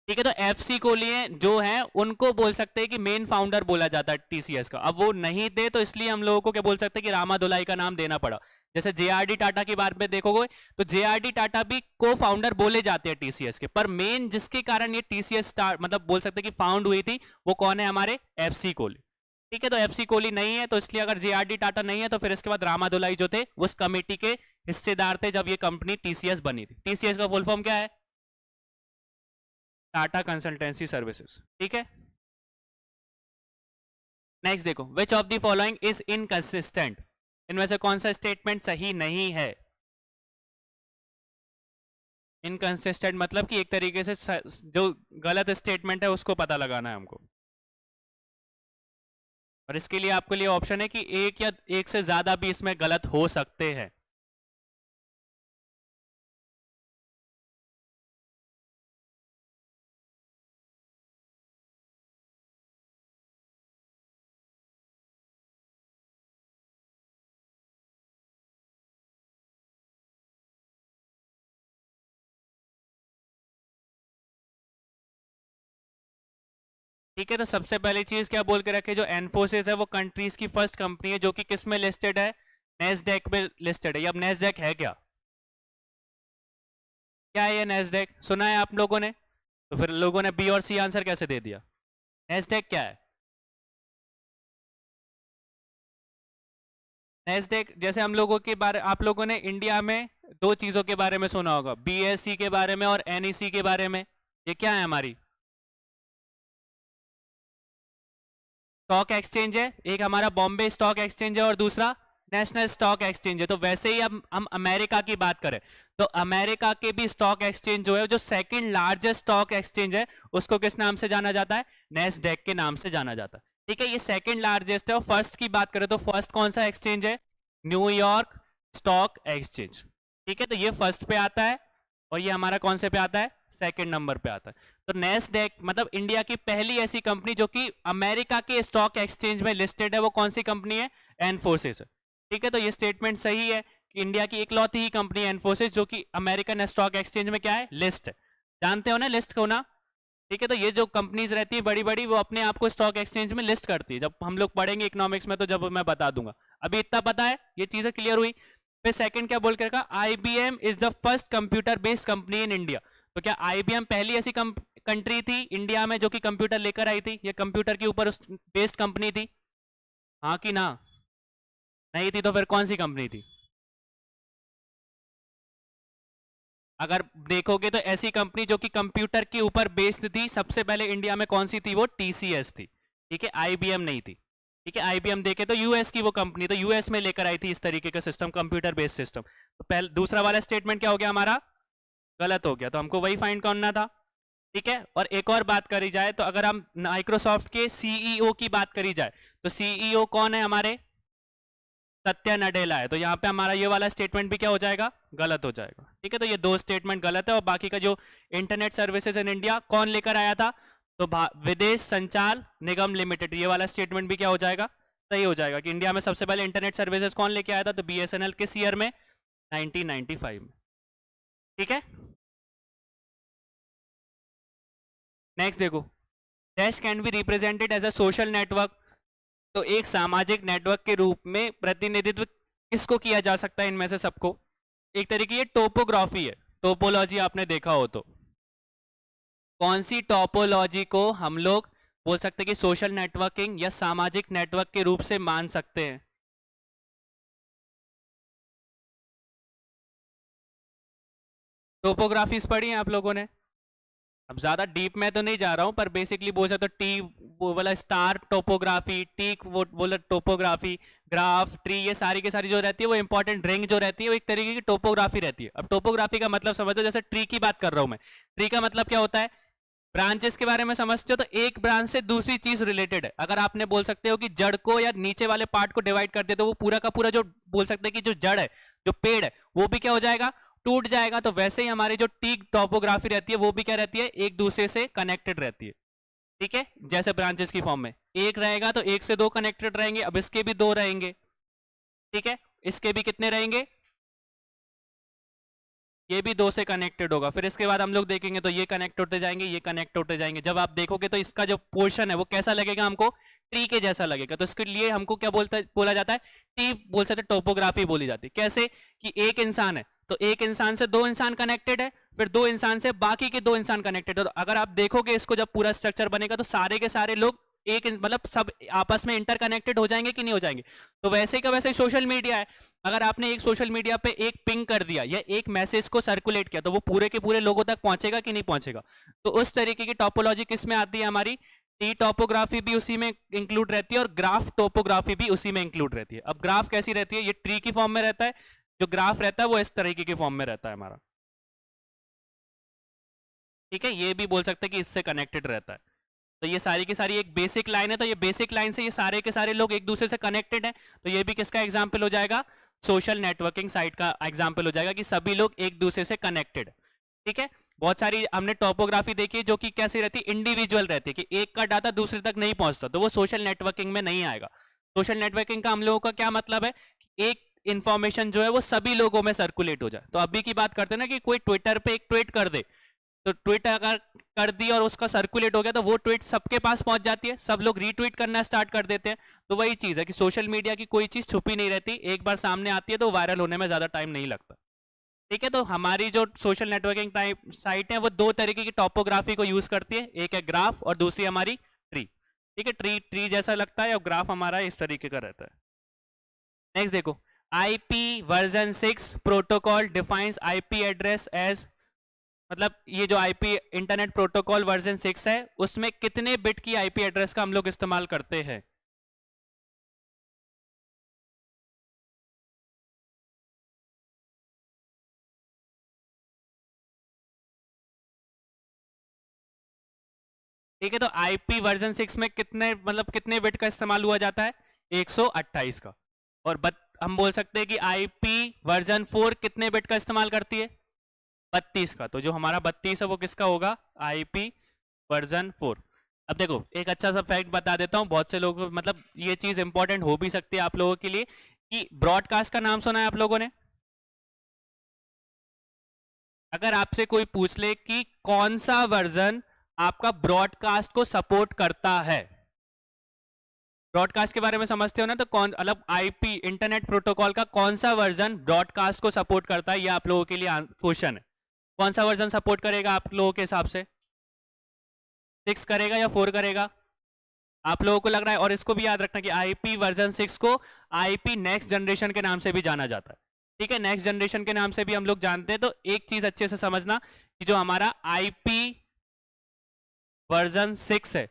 ठीक है, तो एफसी को लिए जो है उनको बोल सकते हैं कि मेन फाउंडर बोला जाता है टीसीएस का। अब वो नहीं थे तो इसलिए हम लोगों को क्या बोल सकते हैं कि रामादुलाई का नाम देना पड़ा। जैसे जेआरडी टाटा की बात में देखोगे तो जेआरडी टाटा भी को फाउंडर बोले जाते हैं टीसीएस के, पर मेन जिसके कारण ये टीसीएस स्टार्ट मतलब बोल सकते हैं कि फाउंड हुई थी वो कौन है? हमारे एफसी कोहली। ठीक है, तो एफसी कोहली नहीं है तो इसलिए अगर जेआरडी टाटा नहीं है तो फिर इसके बाद रामादुलाई जो थे उस कमेटी के हिस्सेदार थे जब ये कंपनी टीसीएस बनी थी। टीसीएस का फुल फॉर्म क्या है? Tata consultancy services. ठीक है, नेक्स्ट देखो, विच of the following is inconsistent, इनमें से कौन सा स्टेटमेंट सही नहीं है? इनकंसिस्टेंट मतलब कि एक तरीके से जो गलत स्टेटमेंट है उसको पता लगाना है हमको, और इसके लिए आपके लिए ऑप्शन है कि एक या एक से ज्यादा भी इसमें गलत हो सकते हैं। ठीक है, तो सबसे पहली चीज क्या बोल के रखे, जो एनफोसिस है वो कंट्रीज की फर्स्ट कंपनी है जो कि किस में लिस्टेड है? नेस्डेक में लिस्टेड है। अब नेस्डेक है क्या? क्या है ये नेस्डेक? सुना है आप लोगों ने? तो फिर लोगों ने बी और सी आंसर कैसे दे दिया? नेस्डेक क्या है? नेस्डेक जैसे हम लोगों के बारे, आप लोगों ने इंडिया में दो चीजों के बारे में सुना होगा, बीएससी के बारे में और एनईसी के बारे में। ये क्या है हमारी? स्टॉक एक्सचेंज है, एक हमारा बॉम्बे स्टॉक एक्सचेंज है और दूसरा नेशनल स्टॉक एक्सचेंज है। तो वैसे ही हम अमेरिका की बात करें तो अमेरिका के भी स्टॉक एक्सचेंज जो है, जो सेकंड लार्जेस्ट स्टॉक एक्सचेंज है, उसको किस नाम से जाना जाता है? नेस्डेक के नाम से जाना जाता है। ठीक है, ये सेकंड लार्जेस्ट है। और फर्स्ट की बात करें तो फर्स्ट कौन सा एक्सचेंज है? New York stock exchange. ठीक है, तो ये फर्स्ट पे आता है और ये हमारा कौन से पे आता है? सेकंड नंबर पे आता है। तो नेस्डेक मतलब इंडिया की पहली ऐसी कंपनी जो कि अमेरिका के स्टॉक एक्सचेंज में लिस्टेड है, वो कौन सी कंपनी है? एनफोसिस। ठीक है, तो ये स्टेटमेंट सही है कि इंडिया की इकलौती ही कंपनी है एनफोसिस जो कि अमेरिकन स्टॉक एक्सचेंज में क्या है? लिस्ट है। जानते हो ना लिस्ट को ना? ठीक है, तो ये जो कंपनीज रहती है बड़ी बड़ी वो अपने आप को स्टॉक एक्सचेंज में लिस्ट करती है। जब हम लोग पढ़ेंगे इकोनॉमिक्स में तो जब मैं बता दूंगा, अभी इतना पता है, ये चीजें क्लियर हुई। फिर सेकंड क्या बोल के रखा? IBM is the first computer based company in India. तो क्या आईबीएम पहली ऐसी कंट्री थी इंडिया में जो कि कंप्यूटर लेकर आई थी? ये कंप्यूटर के ऊपर बेस्ड कंपनी थी? हाँ कि ना? नहीं थी तो फिर कौन सी कंपनी थी? अगर देखोगे तो ऐसी कंपनी जो कि कंप्यूटर के ऊपर बेस्ड थी सबसे पहले इंडिया में कौन सी थी? वो टीसीएस थी। ठीक है, आईबीएम नहीं थी। ठीक है, आईबीएम देखे तो यूएस की वो कंपनी, तो यूएस में लेकर आई थी इस तरीके का सिस्टम, कंप्यूटर बेस्ड सिस्टम। तो पहले दूसरा वाला स्टेटमेंट क्या हो गया हमारा? गलत हो गया, तो हमको वही फाइंड करना था। ठीक है, और एक और बात करी जाए तो अगर हम माइक्रोसॉफ्ट के सीईओ की बात करी जाए तो सीईओ कौन है हमारे? सत्या नडेला है। तो यहाँ पे हमारा ये वाला स्टेटमेंट भी क्या हो जाएगा? गलत हो जाएगा। ठीक है, तो ये दो स्टेटमेंट गलत है। और बाकी का जो इंटरनेट सर्विसेज इन इंडिया कौन लेकर आया था? तो विदेश संचार निगम लिमिटेड, ये वाला स्टेटमेंट भी क्या हो जाएगा? सही हो जाएगा कि इंडिया में सबसे पहले इंटरनेट सर्विसेज कौन लेके आया था? तो बीएसएनएल। किस ईयर में? 1995 में। ठीक है, नेक्स्ट देखो, dash can be represented as a social network. तो एक सामाजिक नेटवर्क के रूप में प्रतिनिधित्व किसको किया जा सकता है इनमें से सबको? एक तरीके ये टोपोग्राफी है, टोपोलॉजी आपने देखा हो तो कौन सी टोपोलॉजी को हम लोग बोल सकते हैं कि सोशल नेटवर्किंग या सामाजिक नेटवर्क के रूप से मान सकते हैं? टोपोग्राफीज पढ़ी हैं आप लोगों ने? अब ज्यादा डीप में तो नहीं जा रहा हूं, पर बेसिकली बोल सकते तो टी वो वाला स्टार टोपोग्राफी, टी वो बोला टोपोग्राफी, ग्राफ, ट्री, ये सारी की सारी जो रहती है वो इंपॉर्टेंट रिंग जो रहती है वो एक तरीके की टोपोग्राफी रहती है। अब टोपोग्राफी का मतलब समझो, जैसे ट्री की बात कर रहा हूं मैं, ट्री का मतलब क्या होता है, ब्रांचेस के बारे में समझते हो तो एक ब्रांच से दूसरी चीज रिलेटेड है। अगर आपने बोल सकते हो कि जड़ को या नीचे वाले पार्ट को डिवाइड कर दे तो वो पूरा का पूरा जो बोल सकते हैं कि जो जड़ है, जो पेड़ है, वो भी क्या हो जाएगा, टूट जाएगा। तो वैसे ही हमारी जो टी टॉपोग्राफी रहती है वो भी क्या रहती है, एक दूसरे से कनेक्टेड रहती है। ठीक है, जैसे ब्रांचेस की फॉर्म में एक रहेगा तो एक से दो कनेक्टेड रहेंगे, अब इसके भी दो रहेंगे। ठीक है, इसके भी कितने रहेंगे, ये भी दो से कनेक्टेड होगा। फिर इसके बाद हम लोग देखेंगे तो ये कनेक्ट होते जाएंगे, ये कनेक्ट होते जाएंगे। जब आप देखोगे तो इसका जो पोर्शन है वो कैसा लगेगा हमको, ट्री के जैसा लगेगा। तो इसके लिए हमको क्या बोला जाता है, टी बोल सकते, टोपोग्राफी बोली जाती है। कैसे कि एक इंसान है तो एक इंसान से दो इंसान कनेक्टेड है, फिर दो इंसान से बाकी के दो इंसान कनेक्टेड है। तो अगर आप देखोगे इसको, जब पूरा स्ट्रक्चर बनेगा तो सारे के सारे लोग एक मतलब सब आपस में इंटरकनेक्टेड हो जाएंगे कि नहीं हो जाएंगे। तो वैसे का वैसे सोशल मीडिया है, अगर आपने एक सोशल मीडिया पे एक पिंग कर दिया या एक मैसेज को सर्कुलेट किया तो वो पूरे के पूरे लोगों तक पहुंचेगा कि नहीं पहुंचेगा। तो उस तरीके की टोपोलॉजी किस में आती है, हमारी टी टोपोग्राफी भी उसी में इंक्लूड रहती है और ग्राफ टोपोग्राफी भी उसी में इंक्लूड रहती है। अब ग्राफ कैसी रहती है, ये ट्री की फॉर्म में रहता है, जो ग्राफ रहता है वो इस तरीके की फॉर्म में रहता है हमारा। ठीक है, ये भी बोल सकते हैं कि इससे कनेक्टेड रहता है। तो ये सारी की सारी एक बेसिक लाइन है, तो ये बेसिक लाइन से ये सारे के सारे लोग एक दूसरे से कनेक्टेड हैं। तो ये भी किसका एग्जाम्पल हो जाएगा, सोशल नेटवर्किंग साइट का एग्जाम्पल हो जाएगा कि सभी लोग एक दूसरे से कनेक्टेड। ठीक है, बहुत सारी हमने टोपोग्राफी देखी जो कि कैसी रहती है, इंडिविजुअल रहती है कि एक का डाटा दूसरे तक नहीं पहुंचता, तो वो सोशल नेटवर्किंग में नहीं आएगा। सोशल नेटवर्किंग का हम लोगों का क्या मतलब है कि एक इंफॉर्मेशन जो है वो सभी लोगों में सर्कुलेट हो जाए। तो अभी की बात करते हैं ना कि कोई ट्विटर पे एक ट्वीट कर दे, तो ट्वीट अगर कर दी और उसका सर्कुलेट हो गया तो वो ट्वीट सबके पास पहुंच जाती है, सब लोग रीट्वीट करना स्टार्ट कर देते हैं। तो वही चीज है कि सोशल मीडिया की कोई चीज छुपी नहीं रहती, एक बार सामने आती है तो वायरल होने में ज्यादा टाइम नहीं लगता। ठीक है, तो हमारी जो सोशल नेटवर्किंग टाइप साइट है वो दो तरीके की टॉपोग्राफी को यूज करती है, एक है ग्राफ और दूसरी हमारी ट्री। ठीक है, ट्री ट्री जैसा लगता है और ग्राफ हमारा इस तरीके का रहता है। नेक्स्ट देखो, IP version 6 protocol defines IP address as, मतलब ये जो आईपी इंटरनेट प्रोटोकॉल वर्जन 6 है उसमें कितने बिट की आईपी एड्रेस का हम लोग इस्तेमाल करते हैं। ठीक है, तो आईपी वर्जन 6 में कितने मतलब कितने बिट का इस्तेमाल हुआ जाता है, 128 का। और हम बोल सकते हैं कि आईपी वर्जन 4 कितने बिट का इस्तेमाल करती है, 32 का। तो जो हमारा 32 है वो किसका होगा, आईपी वर्जन 4। अब देखो एक अच्छा सा फैक्ट बता देता हूं, बहुत से लोग मतलब ये चीज इंपॉर्टेंट हो भी सकती है आप लोगों के लिए, कि ब्रॉडकास्ट का नाम सुना है आप लोगों ने। अगर आपसे कोई पूछ ले कि कौन सा वर्जन आपका ब्रॉडकास्ट को सपोर्ट करता है, ब्रॉडकास्ट के बारे में समझते हो ना, तो कौन मतलब आईपी इंटरनेट प्रोटोकॉल का कौन सा वर्जन ब्रॉडकास्ट को सपोर्ट करता है, ये आप लोगों के लिए क्वेश्चन है। कौन सा वर्जन सपोर्ट करेगा आप लोगों के हिसाब से, 6 करेगा या 4 करेगा, आप लोगों को लग रहा है। और इसको भी याद रखना कि आईपी वर्जन 6 को आईपी नेक्स्ट जनरेशन के नाम से भी जाना जाता है। ठीक है, नेक्स्ट जनरेशन के नाम से भी हम लोग जानते हैं। तो एक चीज अच्छे से समझना कि जो हमारा आईपी वर्जन 6 है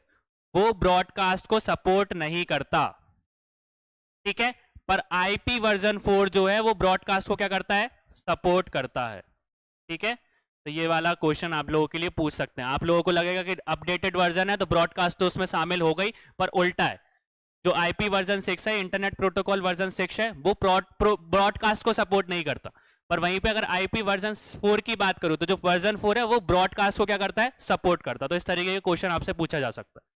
वो ब्रॉडकास्ट को सपोर्ट नहीं करता। ठीक है, पर आईपी वर्जन 4 जो है वो ब्रॉडकास्ट को क्या करता है, सपोर्ट करता है। ठीक है, तो ये वाला क्वेश्चन आप लोगों के लिए पूछ सकते हैं। आप लोगों को लगेगा कि अपडेटेड वर्जन है तो ब्रॉडकास्ट तो उसमें शामिल हो गई, पर उल्टा है। जो आईपी वर्जन 6 है, इंटरनेट प्रोटोकॉल वर्जन 6 है, वो ब्रॉडकास्ट को सपोर्ट नहीं करता। पर वहीं पे अगर आईपी वर्जन 4 की बात करूं तो जो वर्जन 4 है वो ब्रॉडकास्ट को क्या करता है, सपोर्ट करता। तो इस तरीके के क्वेश्चन आपसे पूछा जा सकता है।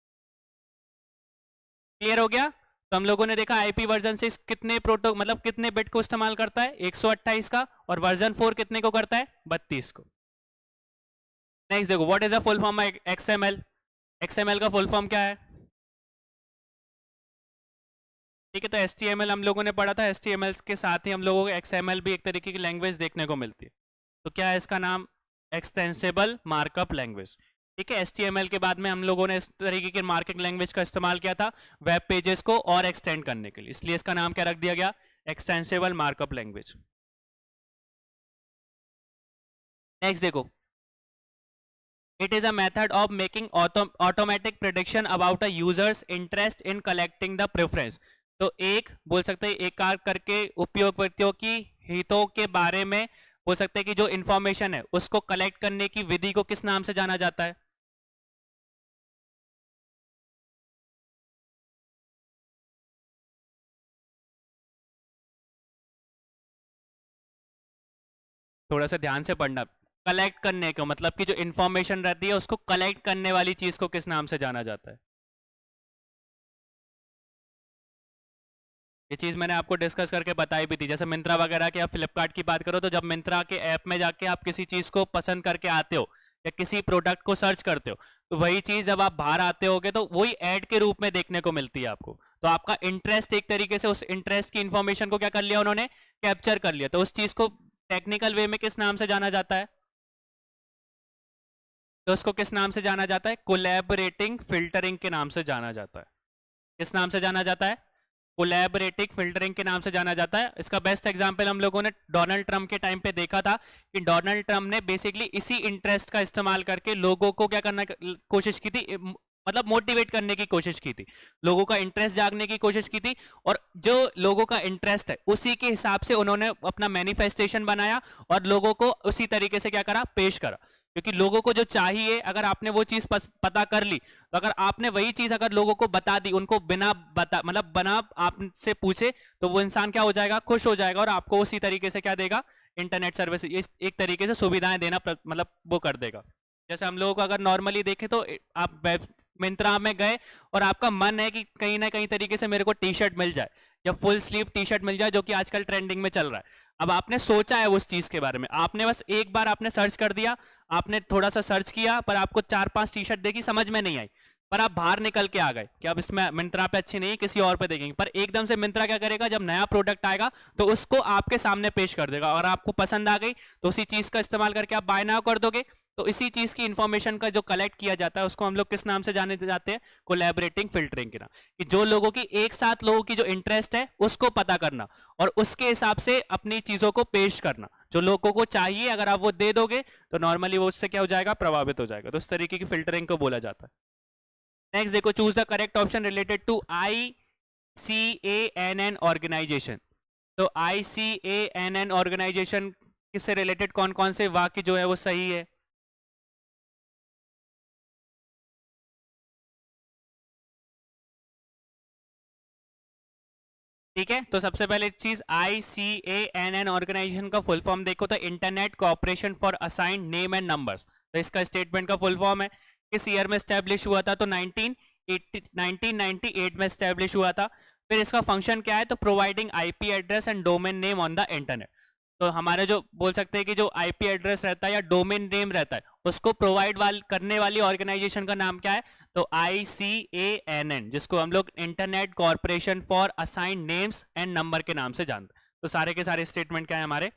क्लियर हो गया। तो हम लोगों ने देखा आईपी वर्जन 6 कितने मतलब कितने बिट को इस्तेमाल करता है, 128 का, और वर्जन 4 कितने को करता है, 32 को। नेक्स्ट देखो, what is the full form XML. XML का फुल फॉर्म क्या है, ठीक है, तो एचटीएमएल हम लोगों ने पढ़ा था, एचटीएमएल के साथ ही हम लोगों को एक्सएमएल भी एक तरीके की लैंग्वेज देखने को मिलती है। तो क्या है इसका नाम, एक्सटेंसिबल मार्कअप लैंग्वेज। ठीक है, एचटीएमएल के बाद में हम लोगों ने इस तरीके के मार्कअप लैंग्वेज का इस्तेमाल किया था वेब पेजेस को और एक्सटेंड करने के लिए, इसलिए इसका नाम क्या रख दिया गया, एक्सटेंसिबल मार्कअप लैंग्वेज। नेक्स्ट देखो, it is a method of making automatic prediction about a users interest in collecting the preference. तो एक बोल सकते हैं, एक कार करके उपयोगकर्ताओं की हितों के बारे में बोल सकते हैं कि जो इंफॉर्मेशन है उसको कलेक्ट करने की विधि को किस नाम से जाना जाता है? थोड़ा सा ध्यान से पढ़ना। कलेक्ट करने का मतलब कि जो इंफॉर्मेशन रहती है उसको कलेक्ट करने वाली चीज को किस नाम से जाना जाता है? ये चीज मैंने आपको डिस्कस करके बताई भी थी। जैसे मिंत्रा वगैरह की, आप फ्लिपकार्ट की बात करो तो जब मिंत्रा के ऐप में जाके आप किसी चीज को पसंद करके आते हो या किसी प्रोडक्ट को सर्च करते हो, तो वही चीज जब आप बाहर आते होगे तो वही ऐड के रूप में देखने को मिलती है आपको। तो आपका इंटरेस्ट, एक तरीके से उस इंटरेस्ट की इंफॉर्मेशन को क्या कर लिया उन्होंने, कैप्चर कर लिया। तो उस चीज को टेक्निकल वे में किस नाम से जाना जाता है? तो उसको किस नाम से जाना जाता है? कोलैबोरेटिंग फिल्टरिंग के नाम से जाना जाता है। किस नाम से जाना जाता है? कोलैबोरेटिव फिल्टरिंग के नाम से जाना जाता है। इसका बेस्ट एग्जांपल हम लोगों ने डोनाल्ड ट्रंप के टाइम पे देखा था कि डोनाल्ड ट्रंप ने बेसिकली इसी इंटरेस्ट का इस्तेमाल करके लोगों को क्या करना कोशिश की थी, मतलब मोटिवेट करने की कोशिश की थी, लोगों का इंटरेस्ट जागने की कोशिश की थी। और जो लोगों का इंटरेस्ट है उसी के हिसाब से उन्होंने अपना मैनिफेस्टेशन बनाया और लोगों को उसी तरीके से क्या करा, पेश करा। क्योंकि लोगों को जो चाहिए, अगर आपने वो चीज पता कर ली, तो अगर आपने वही चीज अगर लोगों को बता दी, उनको बिना बता मतलब बना आपसे पूछे, तो वो इंसान क्या हो जाएगा, खुश हो जाएगा और आपको उसी तरीके से क्या देगा, इंटरनेट सर्विस एक तरीके से सुविधाएं देना मतलब वो कर देगा। जैसे हम लोगों को अगर नॉर्मली देखें तो आप वेब मिंत्रा में गए और आपका मन है कि कहीं ना कहीं तरीके से मेरे को टी शर्ट मिल जाए या फुल स्लीव टी शर्ट मिल जाए, जो कि आजकल ट्रेंडिंग में चल रहा है। अब आपने सोचा है उस चीज के बारे में, आपने बस एक बार आपने सर्च कर दिया, आपने थोड़ा सा सर्च किया, पर आपको 4-5 टी शर्ट देखी, समझ में नहीं आई, पर आप बाहर निकल के आ गए कि अब इसमें मिंत्रा पे अच्छी नहीं, किसी और पे देखेंगे। पर एकदम से मिंत्रा क्या करेगा, जब नया प्रोडक्ट आएगा तो उसको आपके सामने पेश कर देगा और आपको पसंद आ गई तो उसी चीज का इस्तेमाल करके आप बाय नाउ कर दोगे। तो इसी चीज की इंफॉर्मेशन का जो कलेक्ट किया जाता है उसको हम लोग किस नाम से जाने जाते हैं, कोलैबोरेटिंग फिल्टरिंग के नाम। कि जो लोगों की एक साथ लोगों की जो इंटरेस्ट है उसको पता करना और उसके हिसाब से अपनी चीजों को पेश करना, जो लोगों को चाहिए अगर आप वो दे दोगे तो नॉर्मली वो उससे क्या हो जाएगा, प्रभावित हो जाएगा। तो इस तरीके की फिल्टरिंग को बोला जाता है। नेक्स्ट देखो, choose the correct option related to ICANN organisation. तो ICANN ऑर्गेनाइजेशन किससे रिलेटेड, कौन कौन से वाक्य जो है वो सही है? ठीक है, तो सबसे पहले चीज ICANN ऑर्गेनाइजेशन का फुल फॉर्म देखो तो internet corporation for assigned name and numbers. तो इसका स्टेटमेंट का फुल फॉर्म है। किस ईयर में स्टैब्लिश हुआ था? तो 1998 में स्टैब्लिश हुआ था। फिर इसका फंक्शन क्या है? तो providing IP address and domain name on the internet. तो हमारे जो बोल सकते हैं कि जो IP एड्रेस रहता है या डोमेन नेम रहता है उसको प्रोवाइड करने वाली ऑर्गेनाइजेशन का नाम क्या है? तो ICANN, जिसको हम लोग internet corporation for assigned names and number के नाम से जानते हैं। तो सारे के सारे स्टेटमेंट क्या है हमारे?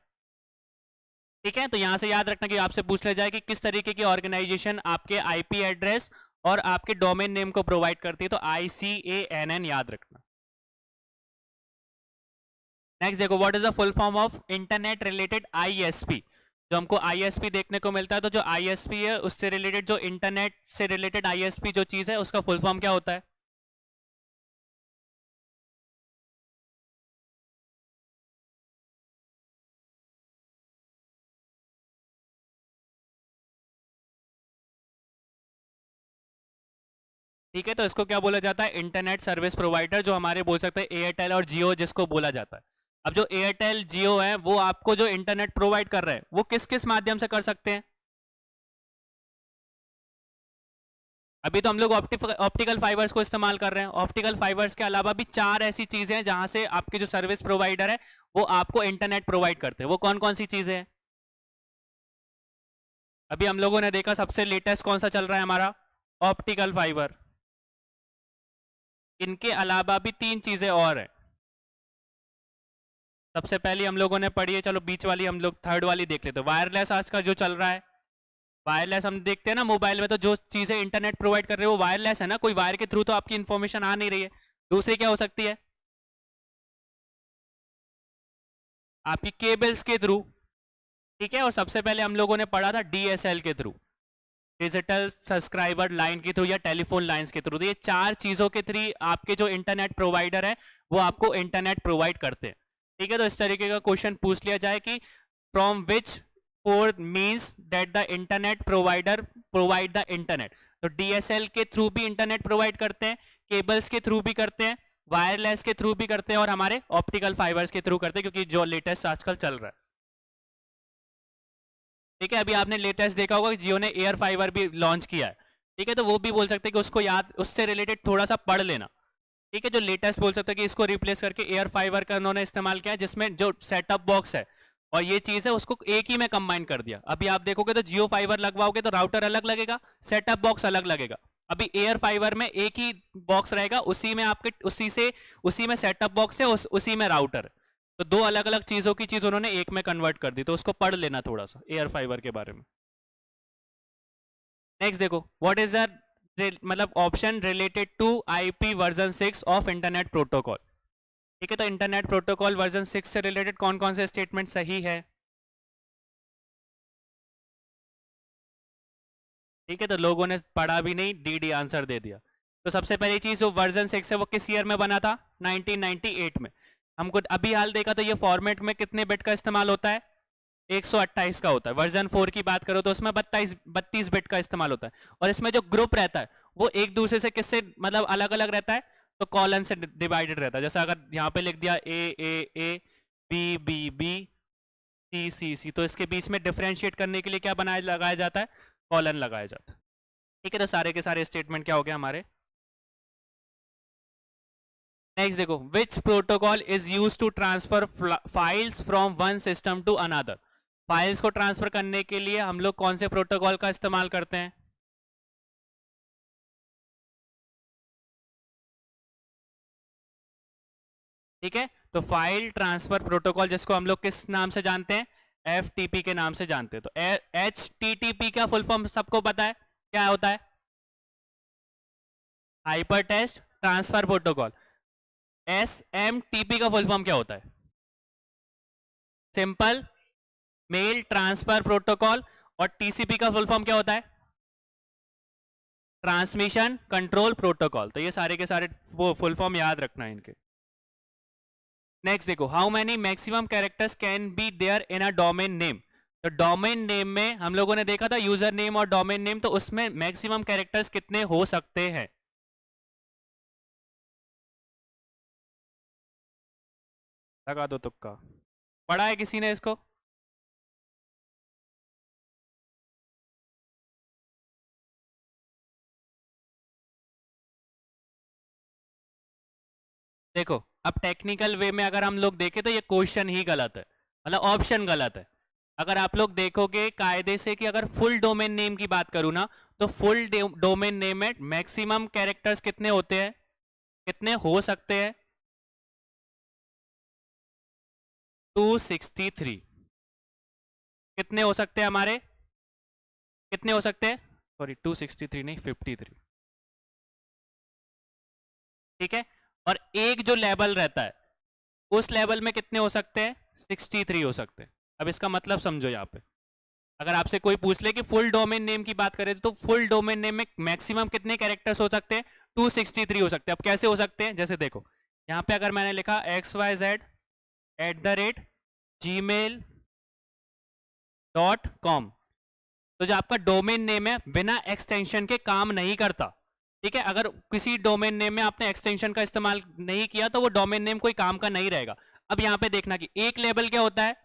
ठीक है, तो यहां से याद रखना कि आपसे पूछ लिया जाए कि किस तरीके की ऑर्गेनाइजेशन आपके IP एड्रेस और आपके डोमेन नेम को प्रोवाइड करती है, तो ICANN याद रखना। नेक्स्ट देखो, what is the full form of internet related ISP। जो हमको ISP देखने को मिलता है, तो जो ISP है उससे रिलेटेड, जो इंटरनेट से रिलेटेड ISP जो चीज है उसका फुल फॉर्म क्या होता है? ठीक है, तो इसको क्या बोला जाता है? इंटरनेट सर्विस प्रोवाइडर, जो हमारे बोल सकते हैं एयरटेल और जियो जिसको बोला जाता है। अब जो एयरटेल जियो है वो आपको जो इंटरनेट प्रोवाइड कर रहे हैं वो किस किस माध्यम से कर सकते हैं? अभी तो हम लोग ऑप्टिकल फाइबर्स को इस्तेमाल कर रहे हैं। ऑप्टिकल फाइबर्स के अलावा भी 4 ऐसी चीजें हैं जहां से आपके जो सर्विस प्रोवाइडर है वो आपको इंटरनेट प्रोवाइड करते हैं। वो कौन कौन सी चीजें हैं? अभी हम लोगों ने देखा सबसे लेटेस्ट कौन सा चल रहा है हमारा, ऑप्टिकल फाइबर। इनके अलावा भी 3 चीजें और हैं। सबसे पहले हम लोगों ने पढ़ी है, चलो बीच वाली हम लोग थर्ड वाली देख लेते हैं। वायरलेस आज का जो चल रहा है, वायरलेस हम देखते हैं ना मोबाइल में, तो जो चीजें इंटरनेट प्रोवाइड कर रहे हैं वो वायरलेस है ना, कोई वायर के थ्रू तो आपकी इंफॉर्मेशन आ नहीं रही है। दूसरी क्या हो सकती है? आपकी केबल्स के थ्रू। ठीक है, और सबसे पहले हम लोगों ने पढ़ा था डीएसएल के थ्रू, डिजिटल सब्सक्राइबर लाइन के थ्रू या टेलीफोन लाइंस के थ्रू। तो ये चार चीजों के थ्रू आपके जो इंटरनेट प्रोवाइडर है वो आपको इंटरनेट प्रोवाइड करते हैं। ठीक है, तो इस तरीके का क्वेश्चन पूछ लिया जाए कि from which four means that the internet provider provide the internet. तो डीएसएल के थ्रू भी इंटरनेट प्रोवाइड करते हैं, केबल्स के थ्रू भी करते हैं, वायरलेस के थ्रू भी करते हैं, और हमारे ऑप्टिकल फाइबर्स के थ्रू करते हैं, क्योंकि जो लेटेस्ट आजकल चल रहा है। ठीक है, अभी आपने लेटेस्ट देखा होगा कि जियो ने एयर फाइबर भी लॉन्च किया है। ठीक है, तो वो भी बोल सकते हैं कि उसको याद, उससे रिलेटेड थोड़ा सा पढ़ लेना। ठीक है, जो लेटेस्ट बोल सकते हैं कि इसको रिप्लेस करके एयर फाइबर का उन्होंने इस्तेमाल किया है, जिसमें जो सेटअप बॉक्स है और ये चीज है उसको एक ही में कंबाइन कर दिया। अभी आप देखोगे तो जियो फाइबर लगवाओगे तो राउटर अलग लगेगा, सेटअप बॉक्स अलग लगेगा। अभी एयर फाइबर में एक ही बॉक्स रहेगा, उसी में आपके उसी में सेटअप बॉक्स है, उसी में राउटर है। तो दो अलग अलग चीजों की चीज उन्होंने एक में कन्वर्ट कर दी, तो उसको पढ़ लेना थोड़ा सा एयर फाइबर के बारे में। नेक्स्ट देखो, व्हाट इज द मतलब option related to IP version 6 of internet protocol. ठीक है, तो इंटरनेट प्रोटोकॉल वर्जन 6 से रिलेटेड कौन कौन से स्टेटमेंट सही है। ठीक है, तो लोगों ने पढ़ा भी नहीं, डी डी आंसर दे दिया। तो सबसे पहली चीज जो वर्जन 6 है वो किस ईयर में बना था, 1998 में। हमको अभी हाल देखा तो ये फॉर्मेट में कितने बिट का इस्तेमाल होता है, 128 का होता है। वर्जन 4 की बात करो तो उसमें 32 बिट का इस्तेमाल होता है। और इसमें जो ग्रुप रहता है वो एक दूसरे से किससे मतलब अलग अलग रहता है, तो कॉलन से डिवाइडेड रहता है। जैसे अगर यहाँ पे लिख दिया A B B B C C C, तो इसके बीच में डिफ्रेंशिएट करने के लिए क्या बनाया लगाया जाता है, कॉलन लगाया जाता है। ठीक है, तो सारे के सारे स्टेटमेंट क्या हो गया हमारे। नेक्स्ट देखो, which protocol is use to transfer files from one system to another. Files को ट्रांसफर करने के लिए हम लोग कौन से प्रोटोकॉल का इस्तेमाल करते हैं। ठीक है, तो फाइल ट्रांसफर प्रोटोकॉल जिसको हम लोग किस नाम से जानते हैं, एफटीपी के नाम से जानते हैं। तो एचटीटीपी का फुल फॉर्म सबको पता है क्या होता है, hyper text transfer protocol. SMTP का फुल फॉर्म क्या होता है, सिंपल मेल ट्रांसफर प्रोटोकॉल। और टीसीपी का फुल फॉर्म क्या होता है, ट्रांसमिशन कंट्रोल प्रोटोकॉल। तो ये सारे के सारे वो फुल फॉर्म याद रखना है इनके। नेक्स्ट देखो, how many maximum characters can be there in a domain name. तो डोमेन नेम में हम लोगों ने देखा था यूजर नेम और डोमेन नेम, तो उसमें मैक्सिमम कैरेक्टर्स कितने हो सकते हैं। लगा दो तुक्का, पढ़ा है किसी ने इसको। देखो, अब टेक्निकल वे में अगर हम लोग देखें तो ये क्वेश्चन ही गलत है, मतलब ऑप्शन गलत है। अगर आप लोग देखोगे कायदे से कि अगर फुल डोमेन नेम की बात करूं ना, तो फुल डोमेन नेम में मैक्सिमम कैरेक्टर्स कितने होते हैं, कितने हो सकते हैं, 263। कितने हो सकते हैं हमारे, कितने हो सकते हैं, सॉरी 263 नहीं 53। ठीक है, और एक जो लेवल रहता है उस लेवल में कितने हो सकते हैं, 63 हो सकते हैं। अब इसका मतलब समझो, यहाँ पे अगर आपसे कोई पूछ ले कि फुल डोमेन नेम की बात करें तो फुल डोमेन नेम में मैक्सिमम कितने कैरेक्टर्स हो सकते हैं, 263 हो सकते हैं। अब कैसे हो सकते हैं, जैसे देखो यहाँ पे अगर मैंने लिखा xyz@gmail.com, तो जो आपका डोमेन नेम है बिना एक्सटेंशन के काम नहीं करता। ठीक है, अगर किसी डोमेन नेम में आपने एक्सटेंशन का इस्तेमाल नहीं किया तो वो डोमेन नेम कोई काम का नहीं रहेगा। अब यहाँ पे देखना कि एक लेवल क्या होता है,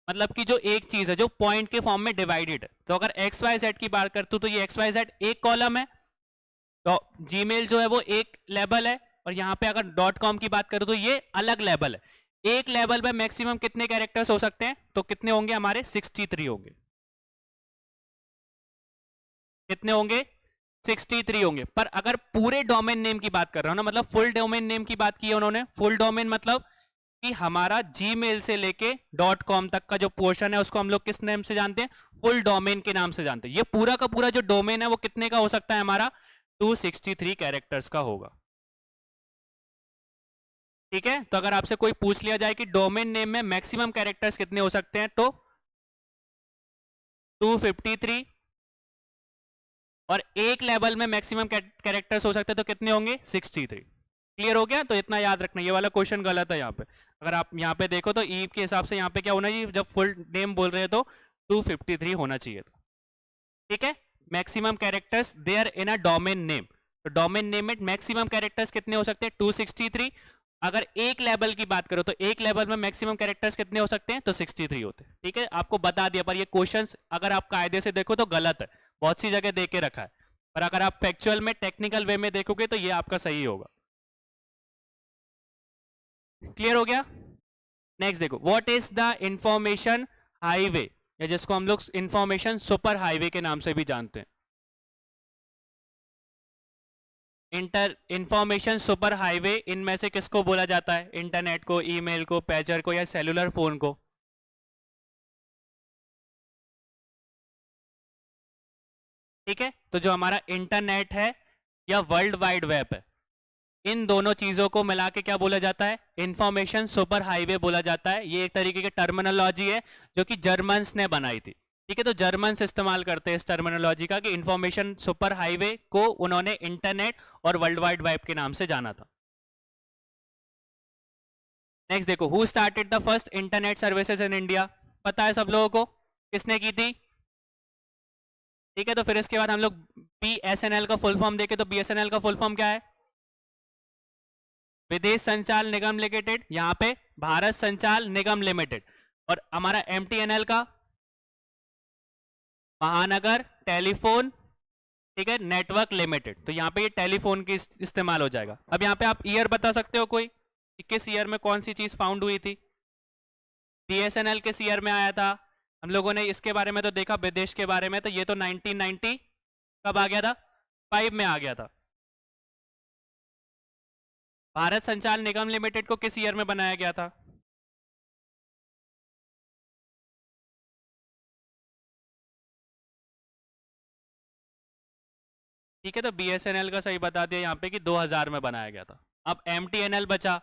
मतलब कि जो एक चीज है जो पॉइंट के फॉर्म में डिवाइडेड है। तो अगर एक्स वाई जेड की बात करते हो तो ये एक्स वाई जेड एक कॉलम है, तो जीमेल जो है वो एक लेवल है, और यहाँ पे अगर डॉट कॉम की बात करो तो ये अलग लेवल है। एक लेवल में मैक्सिमम कितने कैरेक्टर्स हो सकते हैं, तो कितने होंगे हमारे, 63 होंगे। कितने होंगे, 63 होंगे। पर अगर पूरे डोमेन नेम की बात कर रहा हूं ना, मतलब फुल डोमेन नेम की बात की है उन्होंने, फुल डोमेन मतलब कि हमारा जीमेल से लेके डॉट कॉम तक का जो पोर्शन है उसको हम लोग किस नेम से जानते हैं, फुल डोमेन के नाम से जानते हैं। ये पूरा का पूरा जो डोमेन है वो कितने का हो सकता है हमारा, 263 कैरेक्टर्स का होगा। ठीक है, तो अगर आपसे कोई पूछ लिया जाए कि डोमेन नेम में मैक्सिमम कैरेक्टर्स कितने हो सकते हैं, तो 253 और एक लेवल में मैक्सिमम कैरेक्टर्स हो सकते हैं तो कितने होंगे 63। क्लियर हो गया? तो इतना याद रखना, ये वाला क्वेश्चन गलत है यहाँ पे। अगर आप यहाँ पे देखो तो ई के हिसाब से यहाँ पे क्या होना चाहिए, जब फुल नेम बोल रहे हैं तो 253 होना चाहिए था। ठीक है, maximum characters there in a domain name, तो डोमेन नेम में मैक्सिमम कैरेक्टर्स कितने हो सकते हैं 263। अगर एक लेवल की बात करो तो एक लेवल में मैक्सिमम कैरेक्टर्स कितने हो सकते हैं तो 63 होते हैं। ठीक है, आपको बता दिया, पर ये क्वेश्चंस अगर आप कायदे से देखो तो गलत है, बहुत सी जगह दे के रखा है, पर अगर आप फैक्चुअल में टेक्निकल वे में देखोगे तो ये आपका सही होगा। क्लियर हो गया? नेक्स्ट देखो, what is the information highway, या जिसको हम लोग इंफॉर्मेशन सुपर हाईवे के नाम से भी जानते हैं। इंफॉर्मेशन सुपर हाईवे इनमें से किसको बोला जाता है? इंटरनेट को, ईमेल को, पेजर को, या सेलुलर फोन को? ठीक है, तो जो हमारा इंटरनेट है या वर्ल्ड वाइड वेब है, इन दोनों चीजों को मिला के क्या बोला जाता है? इंफॉर्मेशन सुपर हाईवे बोला जाता है। ये एक तरीके की टर्मिनोलॉजी है जो कि जर्मन्स ने बनाई थी। ठीक है, तो जर्मन्स इस्तेमाल करते हैं इस टर्मिनोलॉजी का कि इंफॉर्मेशन सुपर हाईवे को उन्होंने इंटरनेट और वर्ल्ड वाइड वेब के नाम से जाना था। नेक्स्ट देखो, who started the first internet services in India? पता है सब लोगों को किसने की थी? ठीक है, तो फिर इसके बाद हम लोग बीएसएनएल का फुल फॉर्म देखें तो बीएसएनएल का फुल फॉर्म क्या है? विदेश संचार निगम लिमिटेड, यहां पे भारत संचार निगम लिमिटेड। और हमारा एमटीएनएल का महानगर टेलीफोन, ठीक है, नेटवर्क लिमिटेड। तो यहाँ पे ये टेलीफोन की इस्तेमाल हो जाएगा। अब यहाँ पे आप ईयर बता सकते हो कोई कि किस ईयर में कौन सी चीज फाउंड हुई थी? बीएसएनएल किस ईयर में आया था? हम लोगों ने इसके बारे में तो देखा, विदेश के बारे में, तो ये तो 1990 कब आ गया था? 5 में आ गया था। भारत संचार निगम लिमिटेड को किस ईयर में बनाया गया था? ठीक है, तो बीएसएनएल का सही बता दिया यहाँ पे कि 2000 में बनाया गया था। अब एमटीएनएल बचा,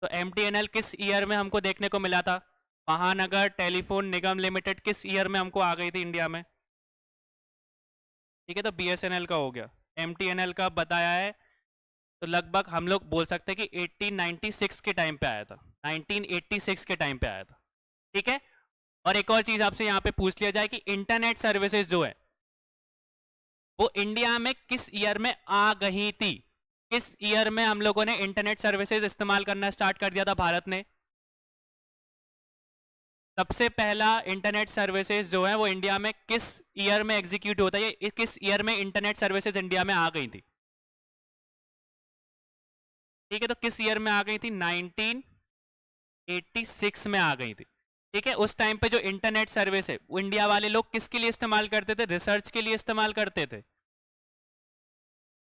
तो एमटीएनएल किस ईयर में हमको देखने को मिला था? महानगर टेलीफोन निगम लिमिटेड किस ईयर में हमको आ गई थी इंडिया में? ठीक है, तो बीएसएनएल का हो गया। एमटीएनएल का बताया है, तो लगभग हम लोग बोल सकते हैं कि 1896 के टाइम पे आया था, 1986 के टाइम पे आया था। ठीक है, और एक और चीज आपसे यहाँ पे पूछ लिया जाए कि इंटरनेट सर्विसेज जो है वो इंडिया में किस ईयर में आ गई थी? किस ईयर में हम लोगों ने इंटरनेट सर्विसेज इस्तेमाल करना स्टार्ट कर दिया था भारत ने? सबसे पहला इंटरनेट सर्विसेज जो है वो इंडिया में किस ईयर में एग्जीक्यूट होता है? ये किस ईयर में इंटरनेट सर्विसेज इंडिया में आ गई थी? ठीक है, तो किस ईयर में आ गई थी? 1986 में आ गई थी। ठीक है, उस टाइम पे जो इंटरनेट सर्विस है वो इंडिया वाले लोग किसके लिए इस्तेमाल करते थे? रिसर्च के लिए इस्तेमाल करते थे।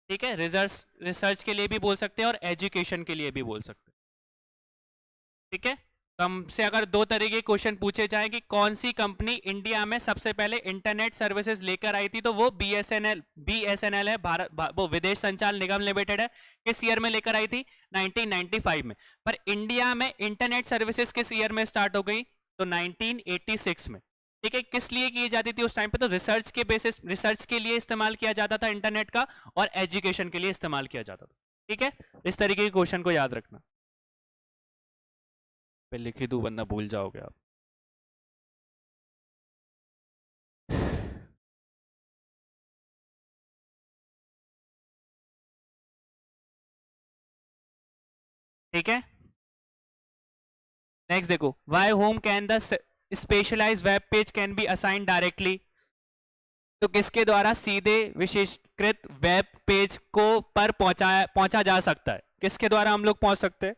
ठीक है, रिसर्च के लिए भी बोल सकते हैं और एजुकेशन के लिए भी बोल सकते हैं। ठीक है, तो हमसे अगर दो तरह के क्वेश्चन पूछे जाए कि कौन सी कंपनी इंडिया में सबसे पहले इंटरनेट सर्विसेज लेकर आई थी, तो वो बीएसएनएल है, वो विदेश संचार निगम लिमिटेड है। किस ईयर में लेकर आई थी? 1995 में। पर इंडिया में इंटरनेट सर्विसेज किस ईयर में स्टार्ट हो गई? तो 1986 में। ठीक है, किस लिए की जाती थी उस टाइम पे? तो रिसर्च के बेसिस, रिसर्च के लिए इस्तेमाल किया जाता था इंटरनेट का, और एजुकेशन के लिए इस्तेमाल किया जाता था। ठीक है, इस तरीके के क्वेश्चन को याद रखना। पे लिख ही दूं वरना भूल जाओगे आप। ठीक है, नेक्स्ट देखो, by whom can the specialised web page can be assign directly? तो किसके द्वारा सीधे विशेषकृत वेब पेज को पर पहुंचा जा सकता है? किसके द्वारा हम लोग पहुंच सकते हैं?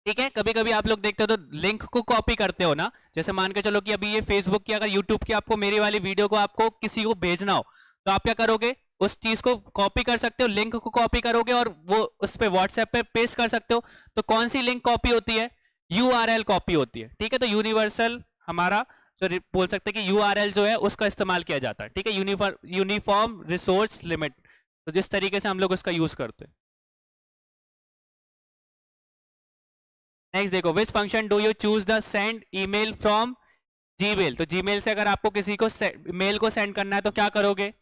ठीक है, कभी कभी आप लोग देखते हो तो लिंक को कॉपी करते हो ना, जैसे मान के चलो कि अभी ये फेसबुक की, अगर यूट्यूब की आपको मेरी वाली वीडियो को आपको किसी को भेजना हो, तो आप क्या करोगे? उस चीज को कॉपी कर सकते हो, लिंक को कॉपी करोगे और वो उस पे व्हाट्सएप पे पेस्ट कर सकते हो। तो कौन सी लिंक कॉपी होती है? यूआरएल कॉपी होती है। ठीक है, तो यूनिवर्सल हमारा जो बोल सकते हैं कि यूआरएल जो है उसका इस्तेमाल किया जाता है। ठीक है, यूनिफॉर्म रिसोर्स लिमिट, तो जिस तरीके से हम लोग उसका यूज करते हैं। नेक्स्ट देखो, which function do you choose the send email from Gmail, तो जीमेल से अगर आपको किसी को मेल को सेंड करना है तो क्या करोगे?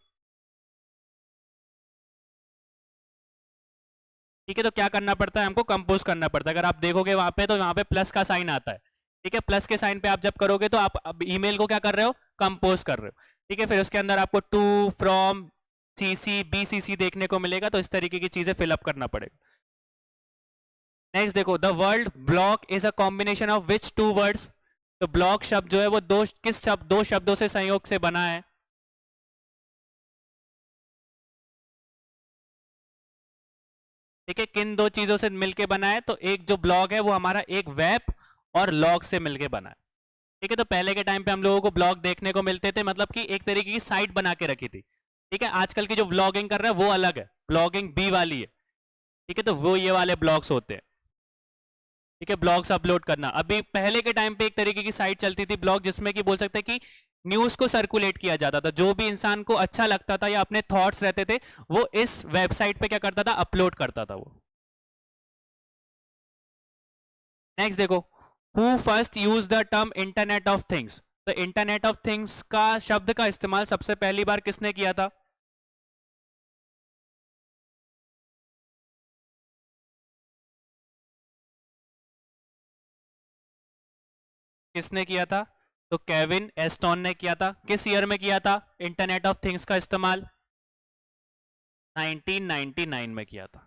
ठीक है, तो क्या करना पड़ता है हमको? कंपोज करना पड़ता है। अगर आप देखोगे वहां पे तो वहां पे प्लस का साइन आता है। ठीक है, प्लस के साइन पे आप जब करोगे तो आप अब ईमेल को क्या कर रहे हो? कंपोज कर रहे हो। ठीक है, फिर उसके अंदर आपको टू, फ्रॉम, सीसी, बीसीसी देखने को मिलेगा, तो इस तरीके की चीजें फिलअप करना पड़ेगा। नेक्स्ट देखो, the word block is a combination of which two words? तो ब्लॉक शब्द जो है वो दो शब्दों से संयोग से बना है। ठीक है, किन दो चीजों से मिलके बना है? तो एक जो ब्लॉग है वो हमारा एक वेब और लॉग से मिलके बना है। ठीक है, तो पहले के टाइम पे हम लोगों को ब्लॉग देखने को मिलते थे, मतलब कि एक तरीके की साइट बना के रखी थी। ठीक है, आजकल की जो ब्लॉगिंग कर रहा है वो अलग है, ब्लॉगिंग बी वाली है। ठीक है, तो वो ये वाले ब्लॉग्स होते हैं। ठीक है, ब्लॉग्स अपलोड करना। अभी पहले के टाइम पे एक तरीके की साइट चलती थी ब्लॉग, जिसमें कि बोल सकते हैं कि न्यूज को सर्कुलेट किया जाता था, जो भी इंसान को अच्छा लगता था या अपने थॉट्स रहते थे वो इस वेबसाइट पे क्या करता था? अपलोड करता था वो। नेक्स्ट देखो, who first use the term internet of things? तो इंटरनेट ऑफ थिंग्स का शब्द का इस्तेमाल सबसे पहली बार किसने किया था? किसने किया था? तो केविन एस्टोन ने किया था। किस ईयर में किया था इंटरनेट ऑफ थिंग्स का इस्तेमाल? 1999 में किया था।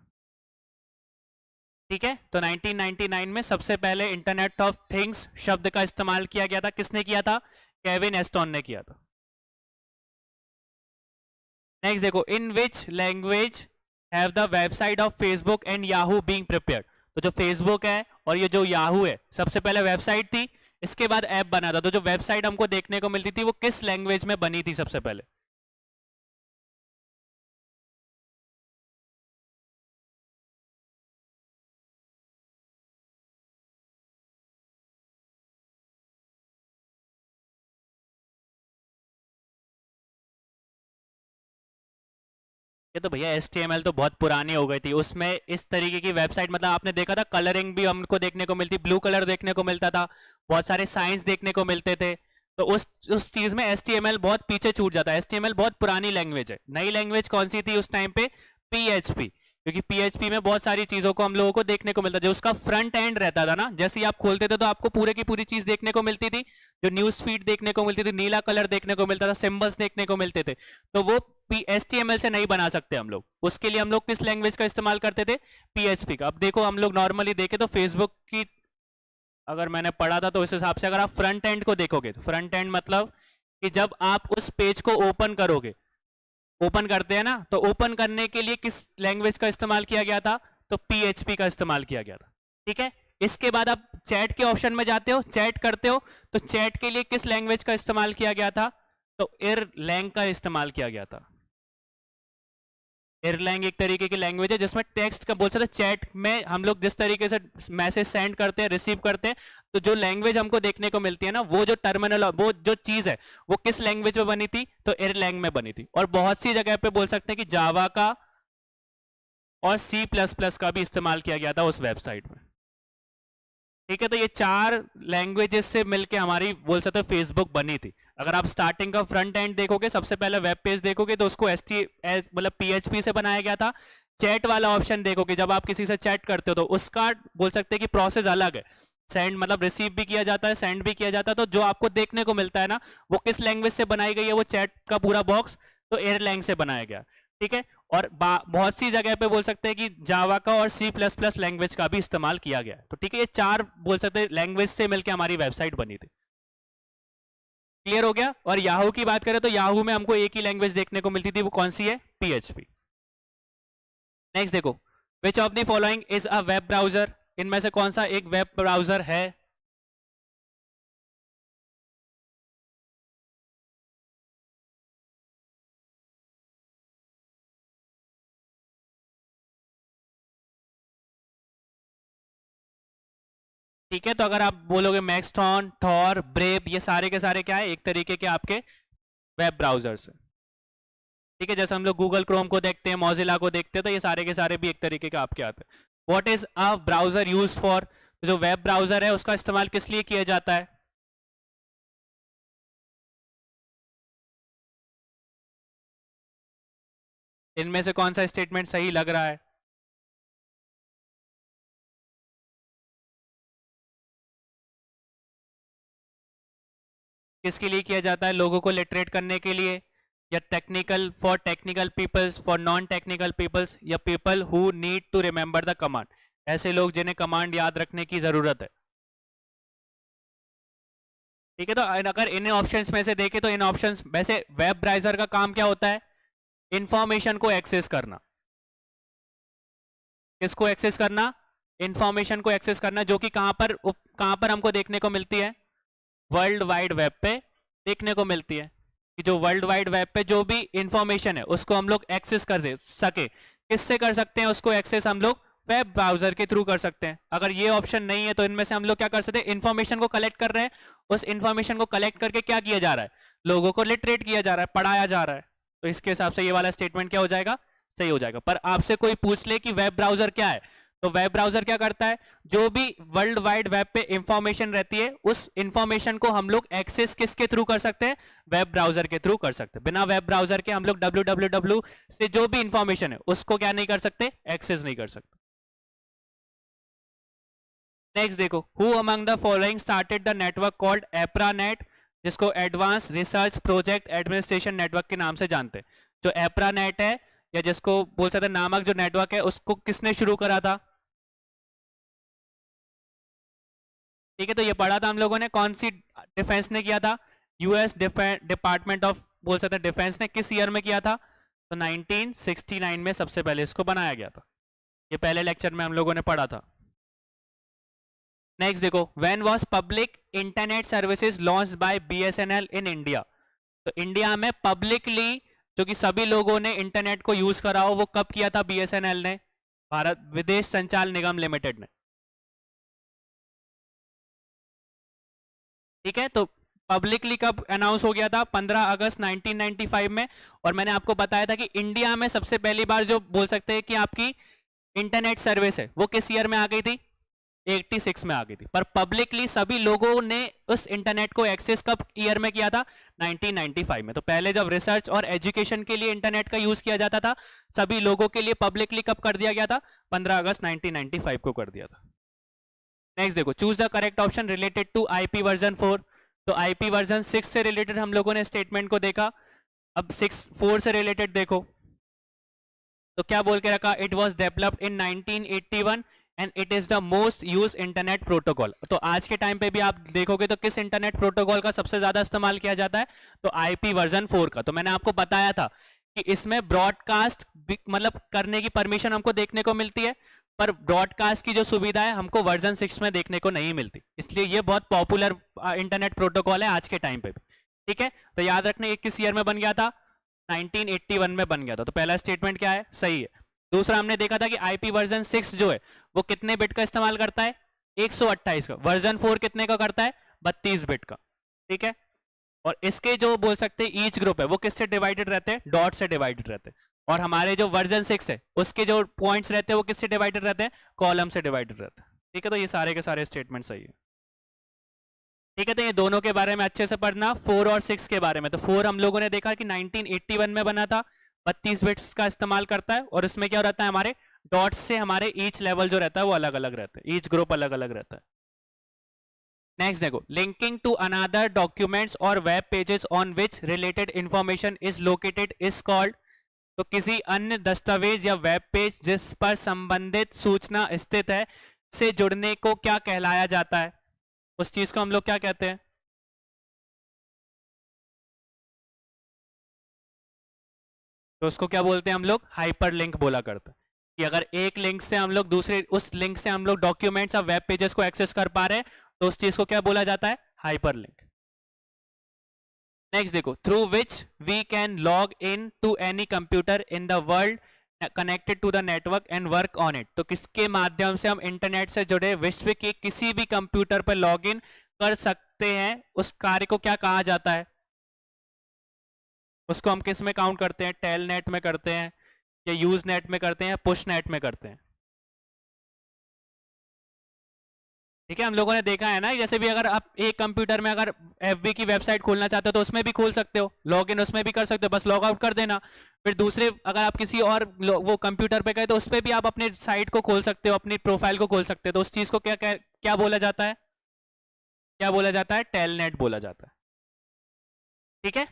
ठीक है, तो 1999 में सबसे पहले इंटरनेट ऑफ थिंग्स शब्द का इस्तेमाल किया गया था। किसने किया था? केविन एस्टोन ने किया था। नेक्स्ट देखो, in which language have the website of Facebook and Yahoo being prepared? तो जो फेसबुक है और ये जो याहू है, सबसे पहले वेबसाइट थी, इसके बाद ऐप बना था। तो जो वेबसाइट हमको देखने को मिलती थी वो किस लैंग्वेज में बनी थी सबसे पहले? ये तो भैया HTML तो बहुत पुरानी हो गई थी, उसमें इस तरीके की वेबसाइट, मतलब आपने देखा था कलरिंग भी हमको देखने को मिलती, ब्लू कलर देखने को मिलता था, बहुत सारे साइंस देखने को मिलते थे। तो उस चीज में HTML बहुत पीछे छूट जाता है। HTML बहुत पुरानी लैंग्वेज है। नई लैंग्वेज कौन सी थी उस टाइम पे? PHP। क्योंकि PHP में बहुत सारी चीजों को हम लोगों को देखने को मिलता, जो उसका फ्रंट एंड रहता था ना, जैसे ही आप खोलते थे तो आपको पूरे की पूरी चीज देखने को मिलती थी। जो न्यूज फीड देखने को मिलती थी, नीला कलर देखने को मिलता था, सिंबल्स देखने को मिलते थे। तो वो HTML से नहीं बना सकते हम लोग। उसके लिए हम लोग किस लैंग्वेज का इस्तेमाल करते थे? PHP का। अब देखो, हम लोग नॉर्मली देखे तो फेसबुक की अगर मैंने पढ़ा था तो इस हिसाब से अगर आप फ्रंट एंड को देखोगे, तो फ्रंट एंड मतलब कि जब आप उस पेज को ओपन करोगे, ओपन करते हैं ना, तो ओपन करने के लिए किस लैंग्वेज का इस्तेमाल किया गया था? तो PHP का इस्तेमाल किया गया था। ठीक है, इसके बाद आप चैट के ऑप्शन में जाते हो, चैट करते हो, तो चैट के लिए किस लैंग्वेज का इस्तेमाल किया गया था? तो इरलैंग का इस्तेमाल किया गया था। एयरलैंग एक तरीके की लैंग्वेज है जिसमें टेक्स्ट का बोल सकते चैट में हम लोग जिस तरीके से मैसेज सेंड करते हैं, रिसीव करते हैं, तो जो लैंग्वेज हमको देखने को मिलती है ना, वो जो टर्मिनल, वो जो चीज है वो किस लैंग्वेज में बनी थी? तो एयरलैंग में बनी थी। और बहुत सी जगह पे बोल सकते हैं कि जावा का और C++ का भी इस्तेमाल किया गया था उस वेबसाइट में। ठीक है, तो ये चार लैंग्वेजेस से मिलके हमारी बोल सकते हो फेसबुक बनी थी। अगर आप स्टार्टिंग का फ्रंट एंड देखोगे, सबसे पहले वेब पेज देखोगे, तो उसको मतलब PHP से बनाया गया था। चैट वाला ऑप्शन देखोगे, जब आप किसी से चैट करते हो तो उसका बोल सकते हैं कि प्रोसेस अलग है। सेंड मतलब रिसीव भी किया जाता है, सेंड भी किया जाता है। तो जो आपको देखने को मिलता है ना, वो किस लैंग्वेज से बनाई गई है? वो चैट का पूरा बॉक्स तो एयरलैंग से बनाया गया। ठीक है, और बहुत सी जगह पे बोल सकते हैं कि जावा का और C++ लैंग्वेज का भी इस्तेमाल किया गया है। तो ठीक है, ये चार बोल सकते हैं लैंग्वेज से मिलकर हमारी वेबसाइट बनी थी। क्लियर हो गया? और याहू की बात करें तो याहू में हमको एक ही लैंग्वेज देखने को मिलती थी, वो कौन सी है? PHP। नेक्स्ट देखो, विच of the following is a web browser? इनमें से कौन सा एक वेब ब्राउजर है? ठीक है, तो अगर आप बोलोगे मैक्सटॉन, थॉर, ब्रेव, ये सारे के सारे क्या है? एक तरीके के आपके वेब ब्राउजर्स हैं। ठीक है, जैसे हम लोग गूगल क्रोम को देखते हैं, मोजिला को देखते हैं, तो ये सारे के सारे भी एक तरीके के आपके आते हैं। What is a browser use for? जो वेब ब्राउजर है उसका इस्तेमाल किस लिए किया जाता है? इनमें से कौन सा स्टेटमेंट सही लग रहा है? किसके लिए किया जाता है? लोगों को लिटरेट करने के लिए, या technical, for technical peoples, for non technical peoples, या people who need to remember the command, ऐसे लोग जिन्हें कमांड याद रखने की जरूरत है। ठीक है, तो अगर इन ऑप्शंस में से देखें तो इन ऑप्शंस वैसे वेब ब्राउज़र का काम क्या होता है? इंफॉर्मेशन को एक्सेस करना। किसको एक्सेस करना? इंफॉर्मेशन को एक्सेस करना, जो कि कहां पर हमको देखने को मिलती है? वर्ल्ड वाइड वेब पे देखने को मिलती है कि जो वर्ल्ड वाइड वेब पे जो भी इंफॉर्मेशन है उसको हम लोग एक्सेस कर सके। किससे कर सकते हैं उसको एक्सेस? हम लोग वेब ब्राउजर के थ्रू कर सकते हैं। अगर ये ऑप्शन नहीं है तो इनमें से हम लोग क्या कर सकते हैं? इंफॉर्मेशन को कलेक्ट कर रहे हैं, उस इंफॉर्मेशन को कलेक्ट करके क्या किया जा रहा है? लोगों को लिटरेट किया जा रहा है, पढ़ाया जा रहा है। तो इसके हिसाब से ये वाला स्टेटमेंट क्या हो जाएगा? सही हो जाएगा। पर आपसे कोई पूछ ले कि वेब ब्राउजर क्या है, तो वेब ब्राउजर क्या करता है? जो भी वर्ल्ड वाइड वेब पे इंफॉर्मेशन रहती है उस इंफॉर्मेशन को हम लोग एक्सेस किसके थ्रू कर सकते हैं? वेब ब्राउजर के थ्रू कर सकते हैं। बिना वेब ब्राउजर के हम लोग www से जो भी इंफॉर्मेशन है उसको क्या नहीं कर सकते? एक्सेस नहीं कर सकते। नेक्स्ट देखो, who among the following started the network called ARPANET, जिसको advance research project administration network के नाम से जानते हैं। जो एप्रानेट है, या जिसको बोल सकते हैं नामक जो नेटवर्क है, उसको किसने शुरू करा था? ठीक है, तो ये पढ़ा था हम लोगों ने। कौन सी डिफेंस ने किया था? यूएस डिपार्टमेंट ऑफ, बोल सकते हैं डिफेंस ने किस ईयर में किया था? तो 1969 में सबसे पहले इसको बनाया गया था। ये पहले लेक्चर में हम लोगों ने पढ़ा था। नेक्स्ट देखो, when was public internet services launched by BSNL in India? तो इंडिया में पब्लिकली जो कि सभी लोगों ने इंटरनेट को यूज करा हो, वो कब किया था बीएसएनएल ने? भारत विदेश संचार निगम लिमिटेड ने। ठीक है, तो पब्लिकली कब अनाउंस हो गया था? 15 अगस्त 1995 में। और मैंने आपको बताया था कि इंडिया में सबसे पहली बार जो बोल सकते हैं कि आपकी इंटरनेट सर्विस है वो किस ईयर में आ गई थी? 86 में आ गई थी। पर पब्लिकली सभी लोगों ने उस इंटरनेट को एक्सेस कब ईयर में किया था? 1995 में। तो पहले जब रिसर्च और एजुकेशन के लिए इंटरनेट का यूज किया जाता था सभी लोगों के लिए, पब्लिकली कब कर दिया गया था? 15 अगस्त 1995 को कर दिया था। नेक्स्ट देखो, choose the correct option related to IP version 4। तो आईपी वर्जन 6 से रिलेटेड हम लोगों ने स्टेटमेंट को देखा। अब 4 से रिलेटेड देखो तो क्या बोल के रखा? It was developed in 1981 and it is the most use internet protocol. तो आज के टाइम पे भी आप देखोगे तो किस इंटरनेट प्रोटोकॉल का सबसे ज्यादा इस्तेमाल किया जाता है? तो आईपी वर्जन 4 का। तो मैंने आपको बताया था कि इसमें ब्रॉडकास्ट मतलब करने की परमिशन हमको देखने को मिलती है, पर ब्रॉडकास्ट की जो सुविधा है हमको वर्जन 6 में देखने को नहीं मिलती। इसलिए ये बहुत पॉपुलर इंटरनेट प्रोटोकॉल है आज के टाइम पे भी। ठीक है, तो याद रखने ये किस ईयर में बन गया था? 1981 में बन गया था। तो पहला स्टेटमेंट क्या है? सही है। दूसरा हमने देखा था कि आईपी वर्जन 6 जो है वो कितने बिट का इस्तेमाल करता है? 128 का। वर्जन 4 कितने का करता है? 32 बिट का। ठीक है, और इसके जो बोल सकते हैं ईच ग्रुप है वो किससे डिवाइडेड रहते हैं? डॉट से डिवाइडेड रहते हैं। और हमारे जो वर्जन 6 है उसके जो पॉइंट्स रहते हैं वो किससे डिवाइडेड रहते हैं? कॉलम से डिवाइडेड रहते हैं। ठीक है, तो ये सारे के सारे स्टेटमेंट सही है। ठीक है, तो ये दोनों के बारे में अच्छे से पढ़ना। 4 और 6 के बारे में, तो 4 हम लोगों ने देखा कि 1981 में बना था, 32 बिट्स का इस्तेमाल करता है, और इसमें क्या रहता है? हमारे डॉट्स से हमारे ईच लेवल जो रहता है वो अलग अलग रहता है, ईच ग्रुप अलग अलग रहता है। नेक्स्ट देखो, लिंकिंग टू अनदर डॉक्यूमेंट्स और web pages on which related information is located is called. तो किसी अन्य दस्तावेज या वेब पेज जिस पर संबंधित सूचना स्थित है से जुड़ने को क्या कहलाया जाता है? उस चीज को हम लोग क्या कहते हैं? तो उसको क्या बोलते हैं हम लोग? हाइपर लिंक बोला करते हैं। कि अगर एक लिंक से हम लोग दूसरे, उस लिंक से हम लोग डॉक्यूमेंट्स या वेब पेजेस को एक्सेस कर पा रहे हैं तो उस चीज को क्या बोला जाता है? Hyperlink. नेक्स्ट देखो, through which we can log in to any computer in the world connected to the network and work on it. तो किसके माध्यम से हम इंटरनेट से जुड़े विश्व के किसी भी कंप्यूटर पर लॉग इन कर सकते हैं? उस कार्य को क्या कहा जाता है? उसको हम किस में काउंट करते हैं? टेल नेट में करते हैं, या यूज नेट में करते हैं, या पुश नेट में करते हैं? ठीक है, हम लोगों ने देखा है ना, जैसे भी अगर आप एक कंप्यूटर में अगर एफबी की वेबसाइट खोलना चाहते हो तो उसमें भी खोल सकते हो, लॉग इन उसमें भी कर सकते हो, बस लॉग आउट कर देना। फिर दूसरे अगर आप किसी और वो कंप्यूटर पे गए तो उस पर भी आप अपने साइट को खोल सकते हो, अपनी प्रोफाइल को खोल सकते हो। तो उस चीज को क्या क्या, क्या बोला जाता है, क्या बोला जाता है, टेलनेट बोला जाता है। ठीक है,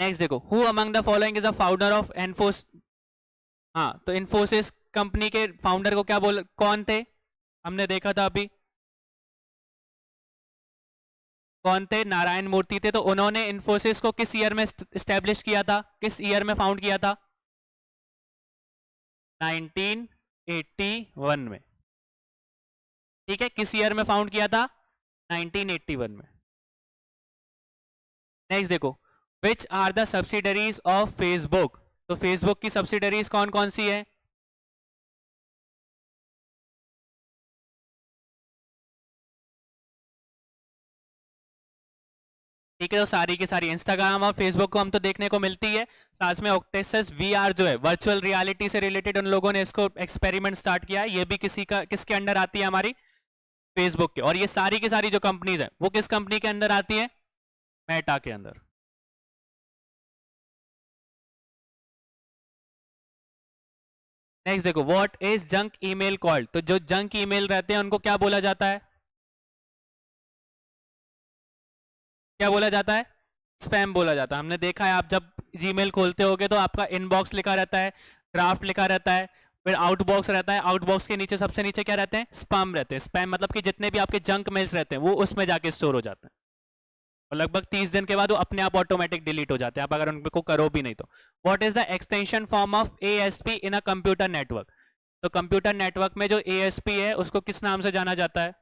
नेक्स्ट देखो, who among the following is a founder of Infosys. हाँ, तो इन्फोसिस कंपनी के फाउंडर को क्या बोल, कौन थे, हमने देखा था अभी, कौन थे, नारायण मूर्ति थे। तो उन्होंने इन्फोसिस को किस ईयर में स्टैब्लिश किया था, किस ईयर में फाउंड किया था, 1981 में। ठीक है, किस ईयर में फाउंड किया था, 1981 में। नेक्स्ट देखो, which are the subsidiaries of Facebook. तो फेसबुक की सब्सिडरीज कौन कौन सी है, ठीक है, तो सारी की सारी इंस्टाग्राम और फेसबुक को हम तो देखने को मिलती है। साथ में ओक्टेसिस वीआर जो है, वर्चुअल रियलिटी से रिलेटेड उन लोगों ने इसको एक्सपेरिमेंट स्टार्ट किया है, ये भी किसी का, किसके अंडर आती है, हमारी फेसबुक के। और ये सारी की सारी जो कंपनीज है वो किस कंपनी के अंदर आती है, मेटा के अंदर। नेक्स्ट देखो, what is junk email called. तो जो जंक ईमेल रहते हैं उनको क्या बोला जाता है, क्या बोला जाता है, स्पैम बोला जाता है। हमने देखा है, आप जब जीमेल खोलते होगे तो आपका इनबॉक्स लिखा रहता है, ड्राफ्ट लिखा रहता है, फिर आउटबॉक्स रहता है, आउटबॉक्स के नीचे सबसे नीचे क्या रहते हैं, स्पैम रहते हैं। स्पैम मतलब कि जितने भी आपके जंक मेल्स रहते हैं वो उसमें जाके स्टोर हो जाते हैं, और लगभग 30 दिन के बाद वो अपने आप ऑटोमेटिक डिलीट हो जाते हैं, आप अगर उनको करो भी नहीं तो। What is the extension form of ASP in a computer network. तो कंप्यूटर नेटवर्क में जो एएसपी है उसको किस नाम से जाना जाता है,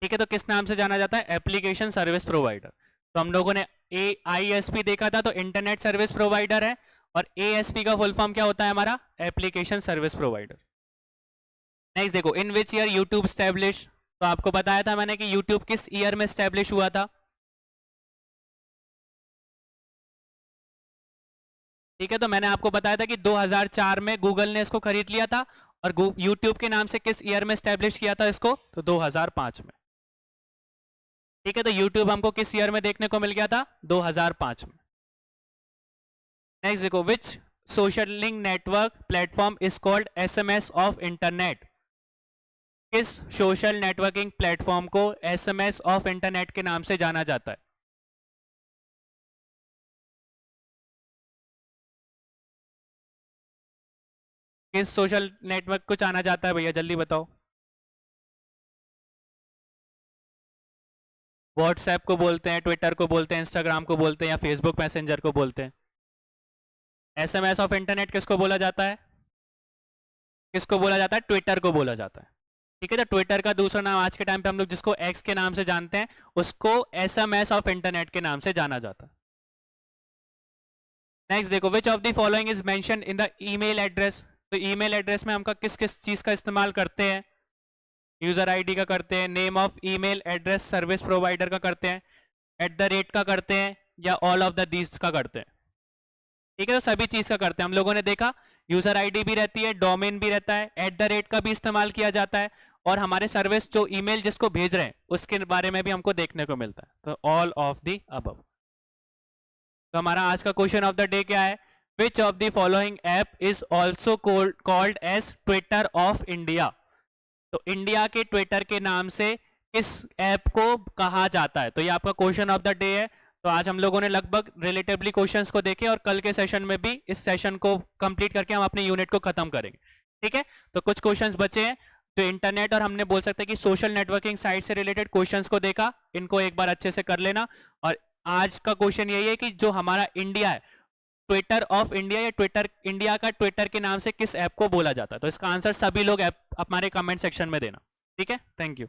ठीक है, तो किस नाम से जाना जाता है, एप्लीकेशन सर्विस प्रोवाइडर। तो हम लोगों ने आईएसपी देखा था, तो इंटरनेट सर्विस प्रोवाइडर है, और एएसपी का फुल फॉर्म क्या होता है हमारा, एप्लीकेशन सर्विस प्रोवाइडर। नेक्स्ट देखो, in which year YouTube establish. तो आपको बताया था मैंने कि यूट्यूब किस ईयर में स्टैब्लिश हुआ था, ठीक है, तो मैंने आपको बताया था कि 2004 में गूगल ने इसको खरीद लिया था, और यूट्यूब के नाम से किस ईयर में स्टैब्लिश किया था इसको, तो 2005 में। ठीक है, तो यूट्यूब हमको किस ईयर में देखने को मिल गया था, 2005 में। नेक्स्ट देखो, which social link network platform is called SMS of internet. किस सोशल नेटवर्किंग प्लेटफॉर्म को एसएमएस ऑफ इंटरनेट के नाम से जाना जाता है, किस सोशल नेटवर्क को जाना जाता है भैया, जल्दी बताओ। व्हाट्सएप को बोलते हैं, ट्विटर को बोलते हैं, इंस्टाग्राम को बोलते हैं, या फेसबुक मैसेंजर को बोलते हैं। एसएमएस ऑफ इंटरनेट किसको बोला जाता है, किसको बोला जाता है, ट्विटर को बोला जाता है। ठीक है, तो ट्विटर का दूसरा नाम आज के टाइम पे हम लोग जिसको एक्स के नाम से जानते हैं उसको एसएमएस ऑफ इंटरनेट के नाम से जाना जाता है। नेक्स्ट देखो, विच of the following is mention in the email address. तो ईमेल एड्रेस में हम किस किस चीज का इस्तेमाल करते हैं, यूजर आईडी का करते हैं, name of email address service provider का करते हैं, @ का करते हैं, या ऑल ऑफ द दीज का करते हैं। ठीक है, तो सभी चीज का करते हैं। हम लोगों ने देखा यूजर आईडी भी रहती है, डोमेन भी रहता है, @ का भी इस्तेमाल किया जाता है, और हमारे सर्विस जो ईमेल जिसको भेज रहे हैं उसके बारे में भी हमको देखने को मिलता है। तो ऑल ऑफ द अबव। तो हमारा आज का क्वेश्चन ऑफ द डे क्या है, which of the following app is also called as Twitter of India. तो इंडिया के ट्विटर के नाम से किस ऐप को कहा जाता है, तो ये आपका क्वेश्चन ऑफ द डे है। तो आज हम लोगों ने लगभग रिलेटिवली क्वेश्चंस को देखे, और कल के सेशन में भी इस सेशन को कंप्लीट करके हम अपने यूनिट को खत्म करेंगे। ठीक है, तो कुछ क्वेश्चंस बचे हैं जो इंटरनेट और हमने बोल सकते हैं कि सोशल नेटवर्किंग साइट से रिलेटेड क्वेश्चंस को देखा, इनको एक बार अच्छे से कर लेना। और आज का क्वेश्चन यही है कि जो हमारा इंडिया है, ट्विटर ऑफ इंडिया, या ट्विटर इंडिया का ट्विटर के नाम से किस ऐप को बोला जाता है। तो इसका आंसर सभी लोग हमारे कमेंट सेक्शन में देना। ठीक है, थैंक यू।